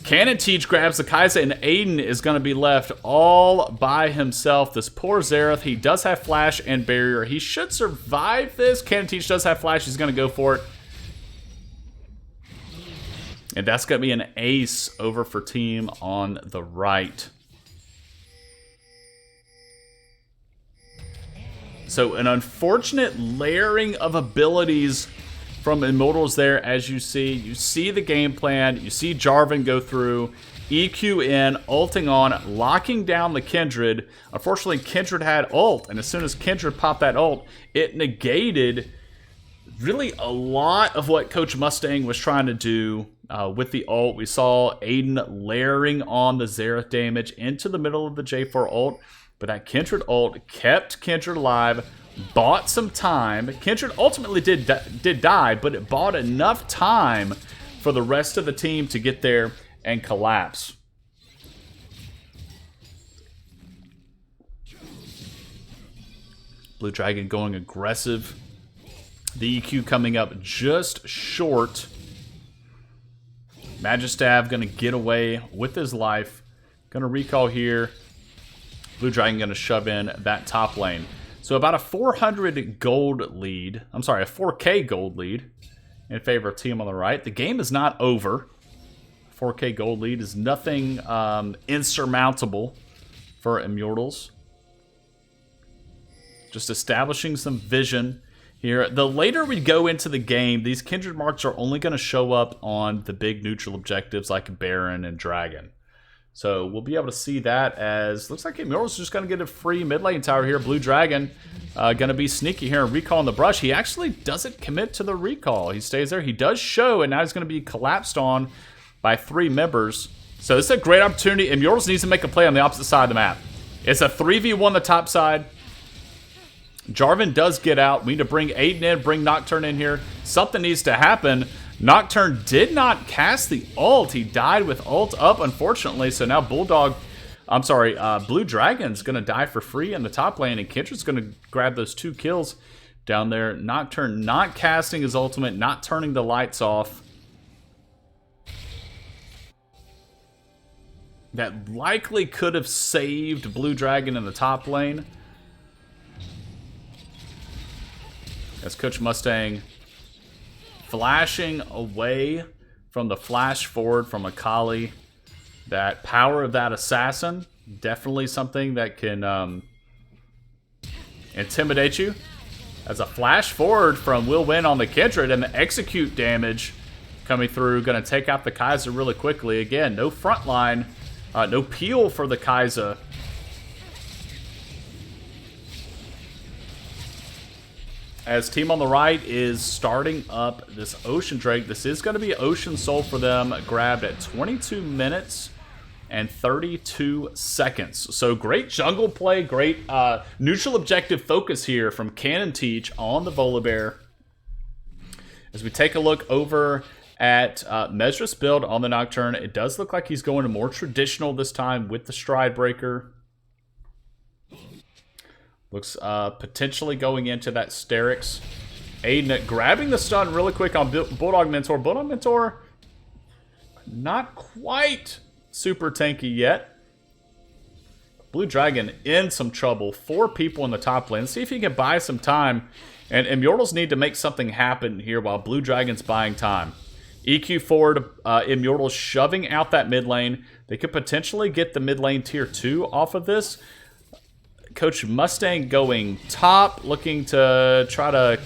Cannon Teach grabs the Kai'Sa, and Aiden is going to be left all by himself. This poor Xerath, he does have Flash and Barrier. He should survive this. Cannon Teach does have Flash. He's going to go for it. And that's going to be an ace over for Team on the Right. So an unfortunate layering of abilities from Immortals there, as you see. You see the game plan. You see Jarvan go through, EQ in, ulting on, locking down the Kindred. Unfortunately, Kindred had ult, and as soon as Kindred popped that ult, it negated really a lot of what Coach Mustang was trying to do with the ult. We saw Aiden layering on the Xerath damage into the middle of the J4 ult, but that Kindred ult kept Kindred alive, bought some time. Kindred ultimately did die, but it bought enough time for the rest of the team to get there and collapse. Blue Dragon going aggressive. The EQ coming up just short. Magistav going to get away with his life. Going to recall here. Blue Dragon going to shove in that top lane. So about a 400 gold lead. I'm sorry, a 4K gold lead in favor of Team on the Right. The game is not over. 4K gold lead is nothing insurmountable for Immortals. Just establishing some vision here. The later we go into the game, these Kindred marks are only going to show up on the big neutral objectives like Baron and Dragon. So we'll be able to see that as looks like Immortals just going to get a free mid lane tower here. Blue Dragon going to be sneaky here and recalling the brush. He actually doesn't commit to the recall. He stays there. He does show, and now he's going to be collapsed on by 3 members. So this is a great opportunity. Immortals needs to make a play on the opposite side of the map. It's a 3v1 the top side. Jarvan does get out. We need to bring Aiden in, bring Nocturne in here. Something needs to happen. Nocturne did not cast the ult. He died with ult up, unfortunately. So now Blue Dragon's going to die for free in the top lane, and Kindred's going to grab those 2 kills down there. Nocturne not casting his ultimate, not turning the lights off. That likely could have saved Blue Dragon in the top lane. As Coach Mustang flashing away from the flash forward from Akali. That power of that assassin, definitely something that can intimidate you. As a flash forward from Will Win on the Kindred, and the execute damage coming through, going to take out the Kai'Sa really quickly. Again, no front line, no peel for the Kai'Sa. As Team on the Right is starting up this Ocean Drake. This is going to be Ocean Soul for them, grabbed at 22 minutes and 32 seconds. So great jungle play, great neutral objective focus here from Cannon Teach on the Volibear. As we take a look over at Mesris build on the Nocturne. It does look like he's going to more traditional this time with the Stride Breaker. Looks potentially going into that Sterix. Aiden grabbing the stun really quick on Bulldog Mentor. Bulldog Mentor, not quite super tanky yet. Blue Dragon in some trouble. 4 people in the top lane. Let's see if he can buy some time. And Immortals need to make something happen here while Blue Dragon's buying time. EQ forward, Immortals shoving out that mid lane. They could potentially get the mid lane tier 2 off of this. Coach Mustang going top, looking to try to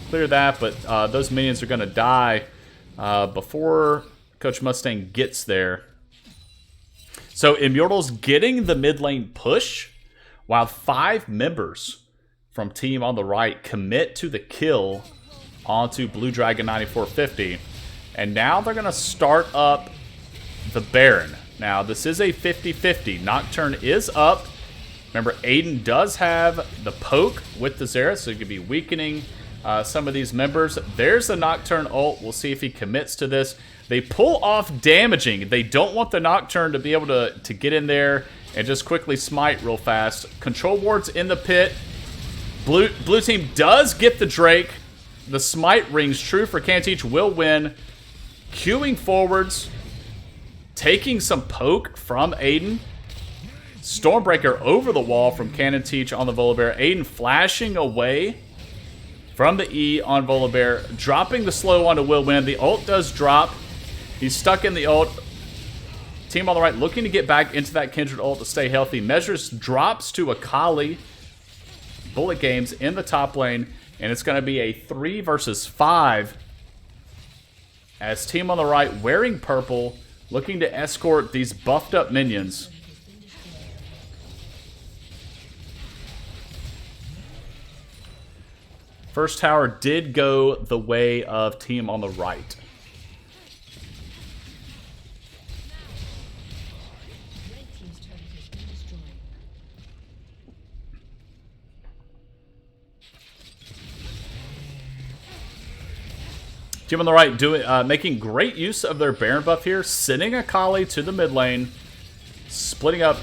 clear that, but those minions are going to die before Coach Mustang gets there. So Immortals getting the mid lane push, while 5 members from team on the right commit to the kill onto Blue Dragon 9450. And now they're going to start up the Baron. Now, this is a 50-50. Nocturne is up. Remember, Aiden does have the poke with the Xerath, so he could be weakening some of these members. There's the Nocturne ult. We'll see if he commits to this. They pull off damaging. They don't want the Nocturne to be able to get in there and just quickly smite real fast. Control wards in the pit. Blue team does get the Drake. The smite rings true for Canteach. Will win. Queuing forwards. Taking some poke from Aiden. Stormbreaker over the wall from Canteach on the Volibear. Aiden flashing away from the E on Volibear. Dropping the slow onto Will win. The ult does drop. He's stuck in the ult. Team on the right looking to get back into that Kindred ult to stay healthy. Measures drops to Akali. Bullet Games in the top lane. And it's going to be a 3 versus 5. As team on the right wearing purple, looking to escort these buffed up minions. First tower did go the way of team on the right. Team on the right making great use of their Baron buff here, sending Akali to the mid lane, splitting up,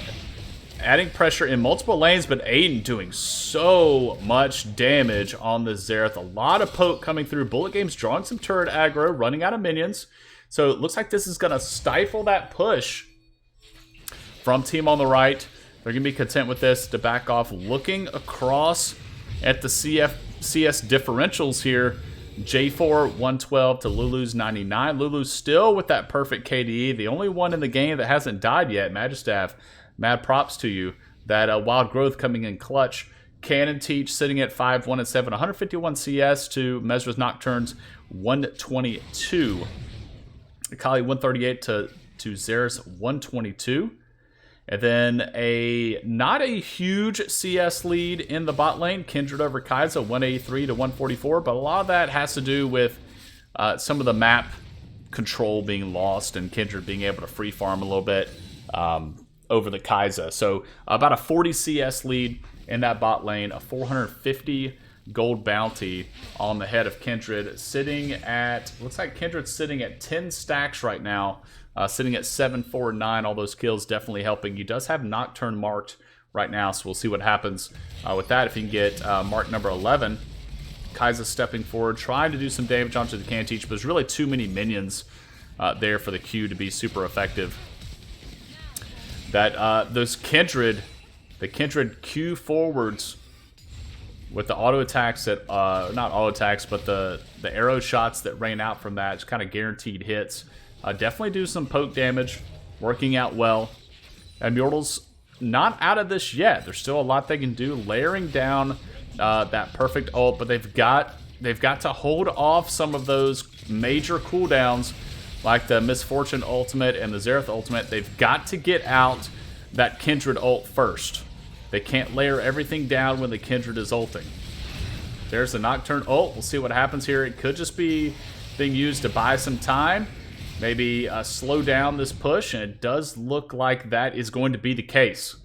adding pressure in multiple lanes, but Aiden doing so much damage on the Xerath. A lot of poke coming through. Bullet Games drawing some turret aggro, running out of minions. So it looks like this is going to stifle that push from team on the right. They're going to be content with this to back off. Looking across at the CS differentials here. J4 112 to Lulu's 99. Lulu's still with that perfect KDE. The only one in the game that hasn't died yet. Magistaff, mad props to you. That Wild Growth coming in clutch. Canteach sitting at 5, 1, and 7. 151 CS to Mesra's Nocturne's 122. Akali 138 to Xerath's 122. And then not a huge CS lead in the bot lane. Kindred over Kai'Sa, 183 to 144. But a lot of that has to do with some of the map control being lost and Kindred being able to free farm a little bit over the Kai'Sa. So about a 40 CS lead in that bot lane. A 450 gold bounty on the head of Kindred. Sitting at, looks like Kindred's sitting at 10 stacks right now. Sitting at 7, 4, 9. All those kills definitely helping. He does have Nocturne marked right now, so we'll see what happens with that. If he can get mark number 11. Kai'Sa stepping forward, trying to do some damage onto the Canteach, but there's really too many minions there for the Q to be super effective. That those Kindred, the Kindred Q forwards with the auto attacks that, not auto attacks, but the arrow shots that rain out from that, it's kind of guaranteed hits. Definitely do some poke damage, working out well. Immortals not out of this yet. There's still a lot they can do, layering down that perfect ult, but they've got to hold off some of those major cooldowns, like the Misfortune ultimate and the Xerath ultimate. They've got to get out that Kindred ult first. They can't layer everything down when the Kindred is ulting. There's the Nocturne ult. We'll see what happens here. It could just be being used to buy some time. Maybe slow down this push, and it does look like that is going to be the case.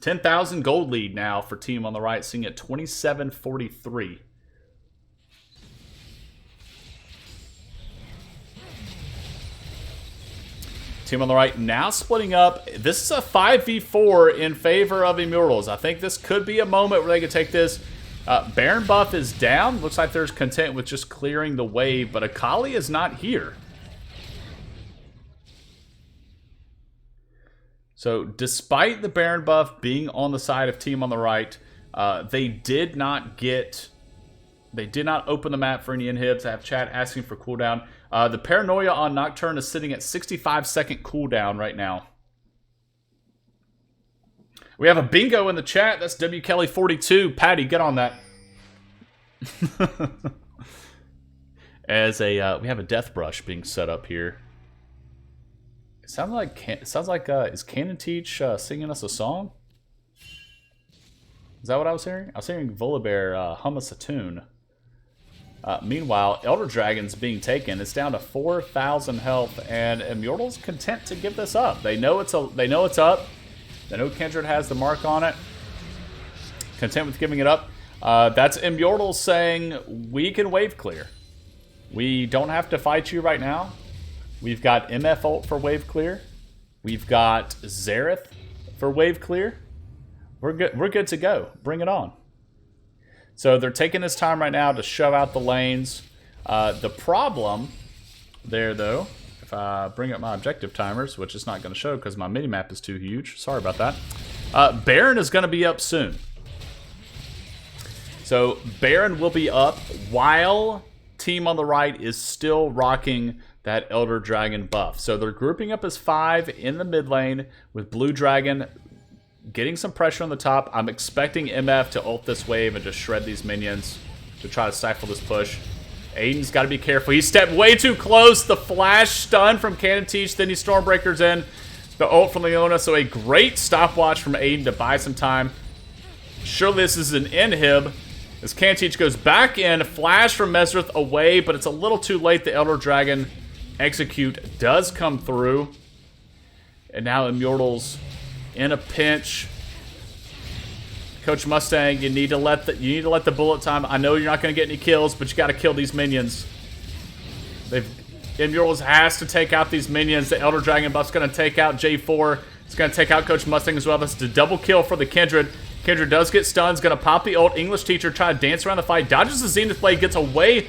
10,000 gold lead now for team on the right, sitting at 2743. Team on the right now splitting up. This is a 5v4 in favor of Immortals. I think this could be a moment where they could take this. Baron buff is down. Looks like there's content with just clearing the wave, but Akali is not here. So despite the Baron buff being on the side of Team on the right, they did not open the map for any inhibs. I have chat asking for cooldown. The Paranoia on Nocturne is sitting at 65-second cooldown right now. We have a bingo in the chat. That's W Kelly 42. Patty, get on that. We have a death brush being set up here. It sounds like is Canon Teach singing us a song? Is that what I was hearing? I was hearing Volibear hum us a tune. Meanwhile, Elder Dragon's being taken. It's down to 4,000 health, and Immortal's content to give this up. They know it's up. They know Kindred has the mark on it. Content with giving it up. That's Immortal saying, we can wave clear. We don't have to fight you right now. We've got MF ult for wave clear. We've got Xerath for wave clear. We're good to go. Bring it on. So they're taking this time right now to shove out the lanes. The problem there, though, if I bring up my objective timers, which is not going to show because my minimap is too huge. Sorry about that. Baron is going to be up soon. So Baron will be up while Team on the right is still rocking that Elder Dragon buff. So they're grouping up as 5 in the mid lane with Blue Dragon getting some pressure on the top. I'm expecting MF to ult this wave and just shred these minions to try to stifle this push. Aiden's got to be careful. He stepped way too close. The flash stun from Canon Teach. Then he Stormbreakers in. The ult from Leona. So a great stopwatch from Aiden to buy some time. Surely this is an inhib. As Canon Teach goes back in. Flash from Mesrith away. But it's a little too late. The Elder Dragon execute does come through. And now Immortals in a pinch. Coach Mustang, you need to let the bullet time. I know you're not going to get any kills, but you got to kill these minions. Immortals has to take out these minions. The Elder Dragon buff's going to take out J4. It's going to take out Coach Mustang as well. That's a double kill for the Kindred. Kindred does get stunned. Going to pop the ult. English Teacher try to dance around the fight. Dodges the Zenith Blade. Gets away.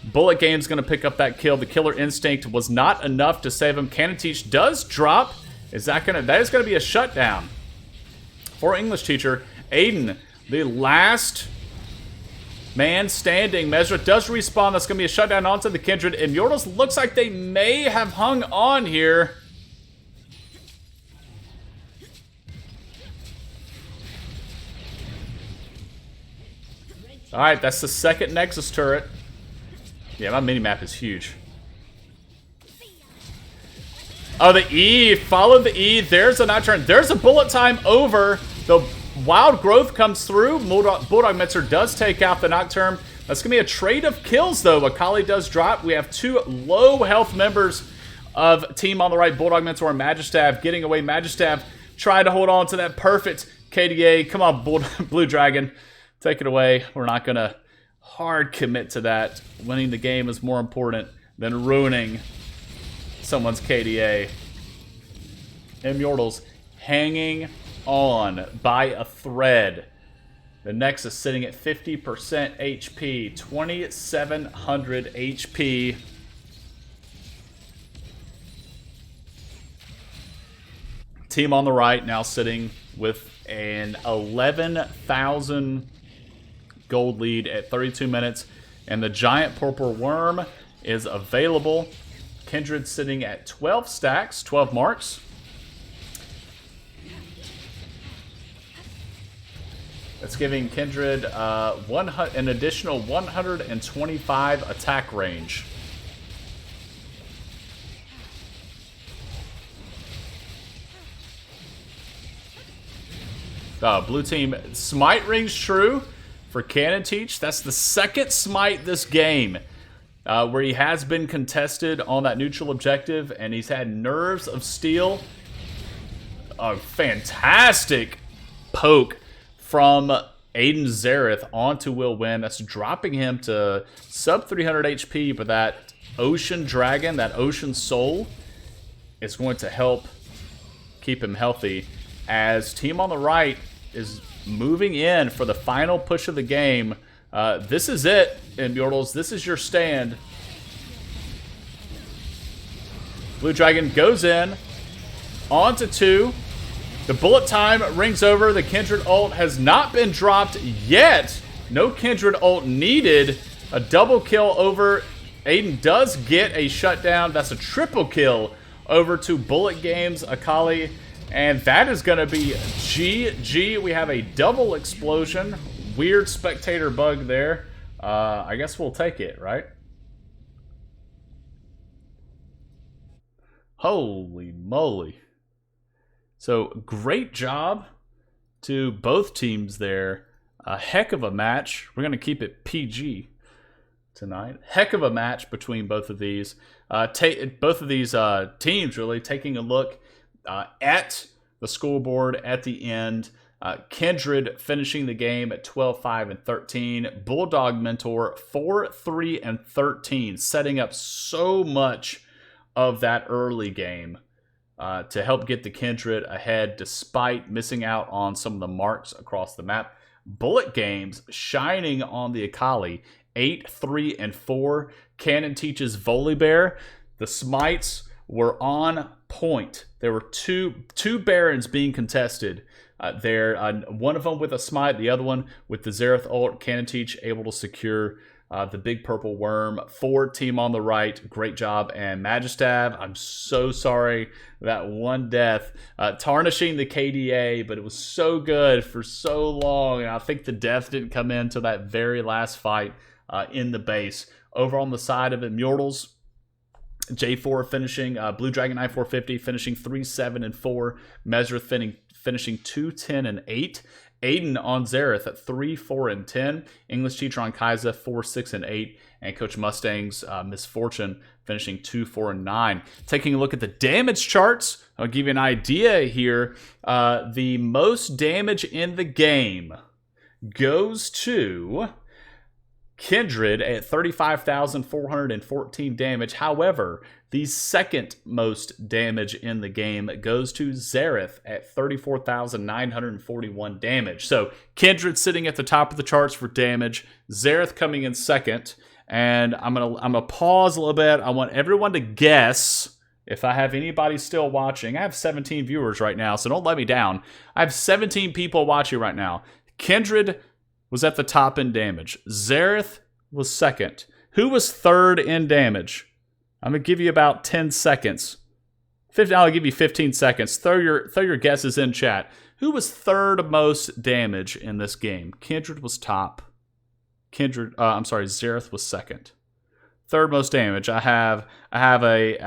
Bullet Game's going to pick up that kill. The Killer Instinct was not enough to save him. Canon Teach does drop. That is going to be a shutdown for English Teacher. Aiden, the last man standing. Mesrith does respawn. That's going to be a shutdown onto the Kindred. Immortals looks like they may have hung on here. Alright, that's the second Nexus turret. Yeah, my minimap is huge. Oh, the E. Follow the E. There's a Nocturne. There's a bullet time over. The Wild Growth comes through. Bulldog Metzer does take out the Nocturne. That's going to be a trade of kills, though. Akali does drop. We have 2 low health members of Team on the right. Bulldog Mentor and Magistav getting away. Magistav trying to hold on to that perfect KDA. Come on, Blue Dragon. Take it away. We're not going to hard commit to that. Winning the game is more important than ruining someone's KDA. Immortals hanging on by a thread. The Nexus sitting at 50% HP, 2,700 HP. Team on the right now sitting with an 11,000 gold lead at 32 minutes. And the Giant Purple Worm is available. Kindred sitting at 12 stacks, 12 marks. That's giving Kindred an additional 125 attack range. Blue team, smite rings true for Canon Teach. That's the second smite this game. Where he has been contested on that neutral objective, and he's had Nerves of Steel. A fantastic poke from Aiden Xerath onto Will Win. That's dropping him to sub 300 HP, but that Ocean Dragon, that Ocean Soul, is going to help keep him healthy, as team on the right is moving in for the final push of the game. This is it, Immortals. This is your stand. Blue Dragon goes in, on to 2. The bullet time rings over. The Kindred ult has not been dropped yet. No Kindred ult needed. A double kill over. Aiden does get a shutdown. That's a triple kill over to Bullet Games Akali. And that is going to be GG. We have a double explosion. Weird spectator bug there. I guess we'll take it, right? Holy moly. So, great job to both teams there. A heck of a match. We're going to keep it PG tonight. Heck of a match between both of these. Both of these teams really taking a look at the scoreboard at the end. Kindred finishing the game at 12-5-13. Bulldog Mentor 4-3-13, setting up so much of that early game to help get the Kindred ahead despite missing out on some of the marks across the map. Bullet Games shining on the Akali, 8-3-4. Cannon teaches Volibear. The smites were on point. There were two Barons being contested there. One of them with a smite, the other one with the Xerath ult. Cannon Teach able to secure the big purple worm for team on the right. Great job. And Magistav, I'm so sorry that one death. Tarnishing the KDA, but it was so good for so long. And I think the death didn't come in until that very last fight in the base. Over on the side of Immortals, J4 finishing, Blue Dragon I-450 finishing 3-7-4. Mesrith finishing 2-10-8. Aiden on Xerath at 3-4-10. English Teacher on Kaiza 4-6-8. And Coach Mustang's Misfortune finishing 2-4-9. Taking a look at the damage charts, I'll give you an idea here. The most damage in the game goes to Kindred at 35,414 damage. However, the second most damage in the game goes to Xerath at 34,941 damage. So Kindred sitting at the top of the charts for damage. Xerath coming in second. And I'm gonna pause a little bit. I want everyone to guess if I have anybody still watching. I have 17 viewers right now, so don't let me down. I have 17 people watching right now. Kindred was at the top in damage. Xerath was second. Who was third in damage? I'm going to give you about 10 seconds. I'll give you 15 seconds. Throw your guesses in chat. Who was third most damage in this game? Kindred was top. Xerath was second. Third most damage. I have a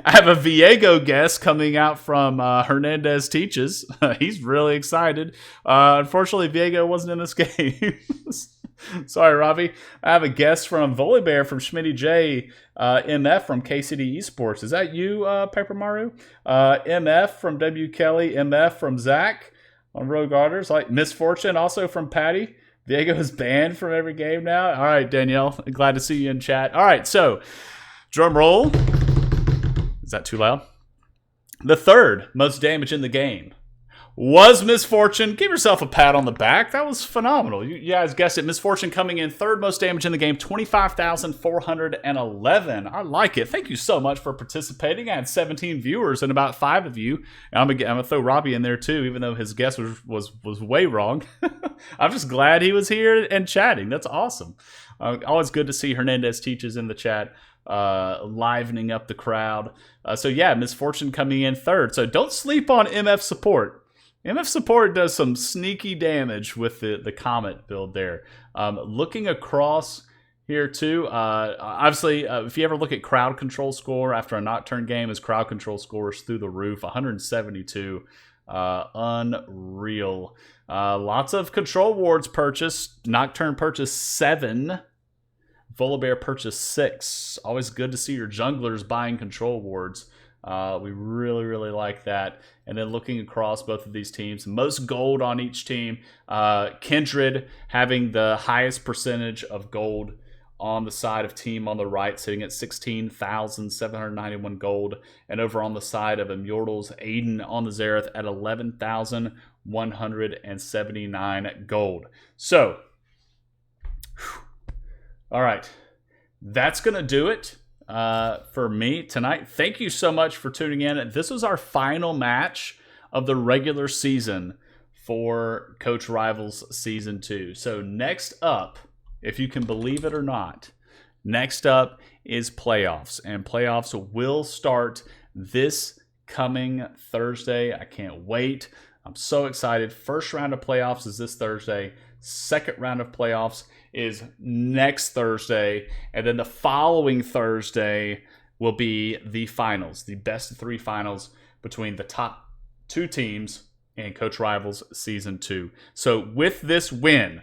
Viego guess coming out from Hernandez Teaches. He's really excited. Unfortunately, Viego wasn't in this game. Sorry, Robbie. I have a guess from Volibear from Schmitty J. MF from KCD Esports. Is that you, Paper Maru? MF from W. Kelly. MF from Zach on Rogue Garters. Like Misfortune also from Patty. Diego is banned from every game now. All right, Danielle. Glad to see you in chat. All right, so drum roll. Is that too loud? The third most damage in the game was Misfortune. Give yourself a pat on the back. That was phenomenal. You guys guessed it. Misfortune coming in third most damage in the game, 25,411. I like it. Thank you so much for participating. I had 17 viewers and about 5 of you. And I'm gonna throw Robbie in there too, even though his guess was way wrong. I'm just glad he was here and chatting. That's awesome. Always good to see Hernandez Teaches in the chat, livening up the crowd. So yeah, Misfortune coming in third. So don't sleep on MF Support. MF Support does some sneaky damage with the Comet build there. Looking across here too, obviously, if you ever look at crowd control score after a Nocturne game, his crowd control score is through the roof, 172. Unreal. Lots of control wards purchased. Nocturne purchased 7. Volibear purchased 6. Always good to see your junglers buying control wards. We really, really like that. And then looking across both of these teams, most gold on each team. Kindred having the highest percentage of gold on the side of Team on the Right, sitting at 16,791 gold. And over on the side of Immortals, Aiden on the Xerath at 11,179 gold. So, all right, that's going to do it for me tonight. Thank you so much for tuning in. This was our final match of the regular season for Coach Rivals Season 2. So next up, if you can believe it or not, next up is playoffs. And playoffs will start this coming Thursday. I can't wait. I'm so excited. First round of playoffs is this Thursday. Second round of playoffs is next Thursday. And then the following Thursday will be the finals, the best of 3 finals between the top 2 teams in Coach Rivals Season 2. So with this win,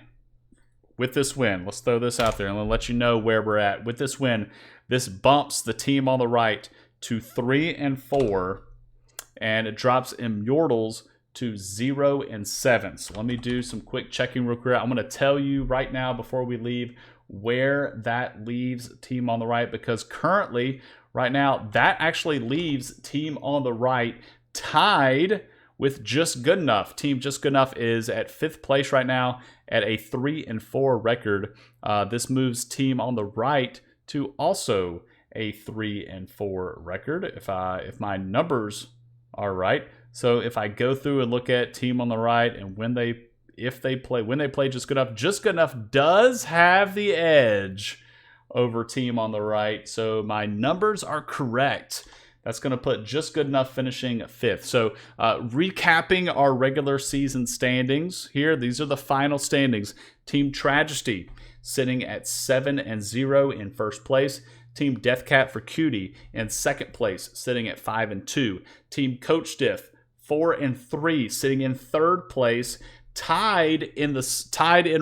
let's throw this out there and I'll let you know where we're at. With this win, this bumps the Team on the Right to 3-4, and it drops Immortals to 0-7. So let me do some quick checking real quick. I'm going to tell you right now before we leave where that leaves Team on the Right, because currently, right now, that actually leaves Team on the Right tied with Just Good Enough. Team Just Good Enough is at 5th place right now at a 3-4 record. This moves Team on the Right to also a 3-4 record, if my numbers are right. So if I go through and look at Team on the Right and when they play Just Good Enough, Just Good Enough does have the edge over Team on the Right. So my numbers are correct. That's going to put Just Good Enough finishing 5th. So recapping our regular season standings here, these are the final standings. Team Tragesty sitting at 7-0 in 1st place. Team Deathcat for Cutie in 2nd place, sitting at 5-2. Team Coach Diff 4-3, sitting in 3rd place. Tied in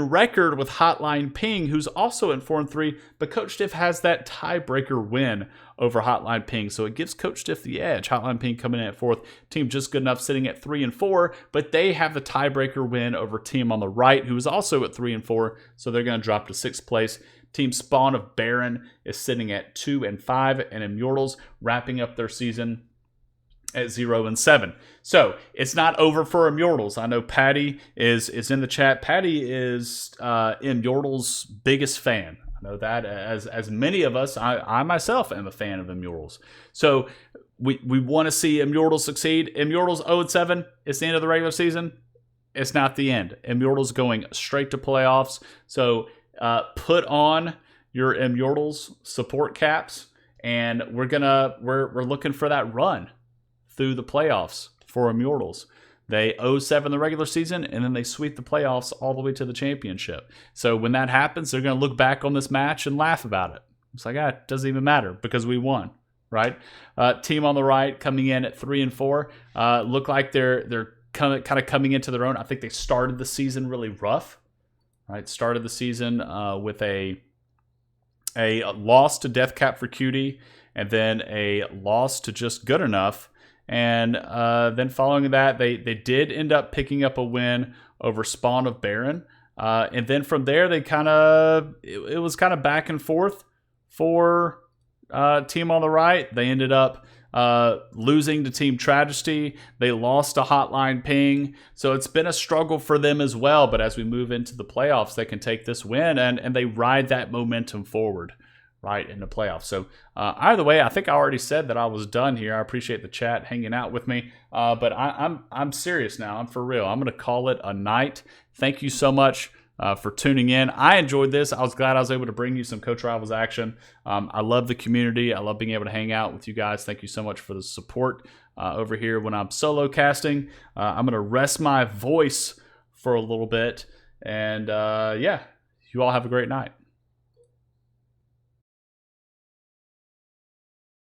record with Hotline Ping, who's also in 4-3, but Coach Diff has that tiebreaker win over Hotline Ping, so it gives Coach Diff the edge. Hotline Ping coming in at 4th. Team Just Good Enough sitting at 3-4, but they have the tiebreaker win over Team on the Right, who is also at 3-4, so they're going to drop to 6th place. Team Spawn of Baron is sitting at 2-5, and Immortals wrapping up their season at 0-7. So it's not over for Immortals. I know Patty is in the chat. Patty is Immortals' biggest fan. I know that, as many of us. I myself am a fan of Immortals. So we want to see Immortals succeed. Immortals 0-7. It's the end of the regular season. It's not the end. Immortals going straight to playoffs. So put on your Immortals support caps, and we're looking for that run through the playoffs for Immortals. They 0-7 the regular season, and then they sweep the playoffs all the way to the championship. So when that happens, they're going to look back on this match and laugh about it. It's like, it doesn't even matter because we won, right? Team on the Right coming in at 3-4. Look like they're kind of coming into their own. I think they started the season really rough, right? Started the season with a loss to Deathcap for Cutie, and then a loss to Just Good Enough. And then following that, they did end up picking up a win over Spawn of Baron. And then from there, they it was kind of back and forth for Team on the Right. They ended up losing to Team Tragesty. They lost to Hotline Ping. So it's been a struggle for them as well. But as we move into the playoffs, they can take this win and they ride that momentum forward right in the playoffs. So either way, I think I already said that I was done here. I appreciate the chat hanging out with me, but I'm serious now. I'm for real. I'm going to call it a night. Thank you so much for tuning in. I enjoyed this. I was glad I was able to bring you some Coach Rivals action. I love the community. I love being able to hang out with you guys. Thank you so much for the support over here when I'm solo casting. I'm going to rest my voice for a little bit, and yeah, you all have a great night.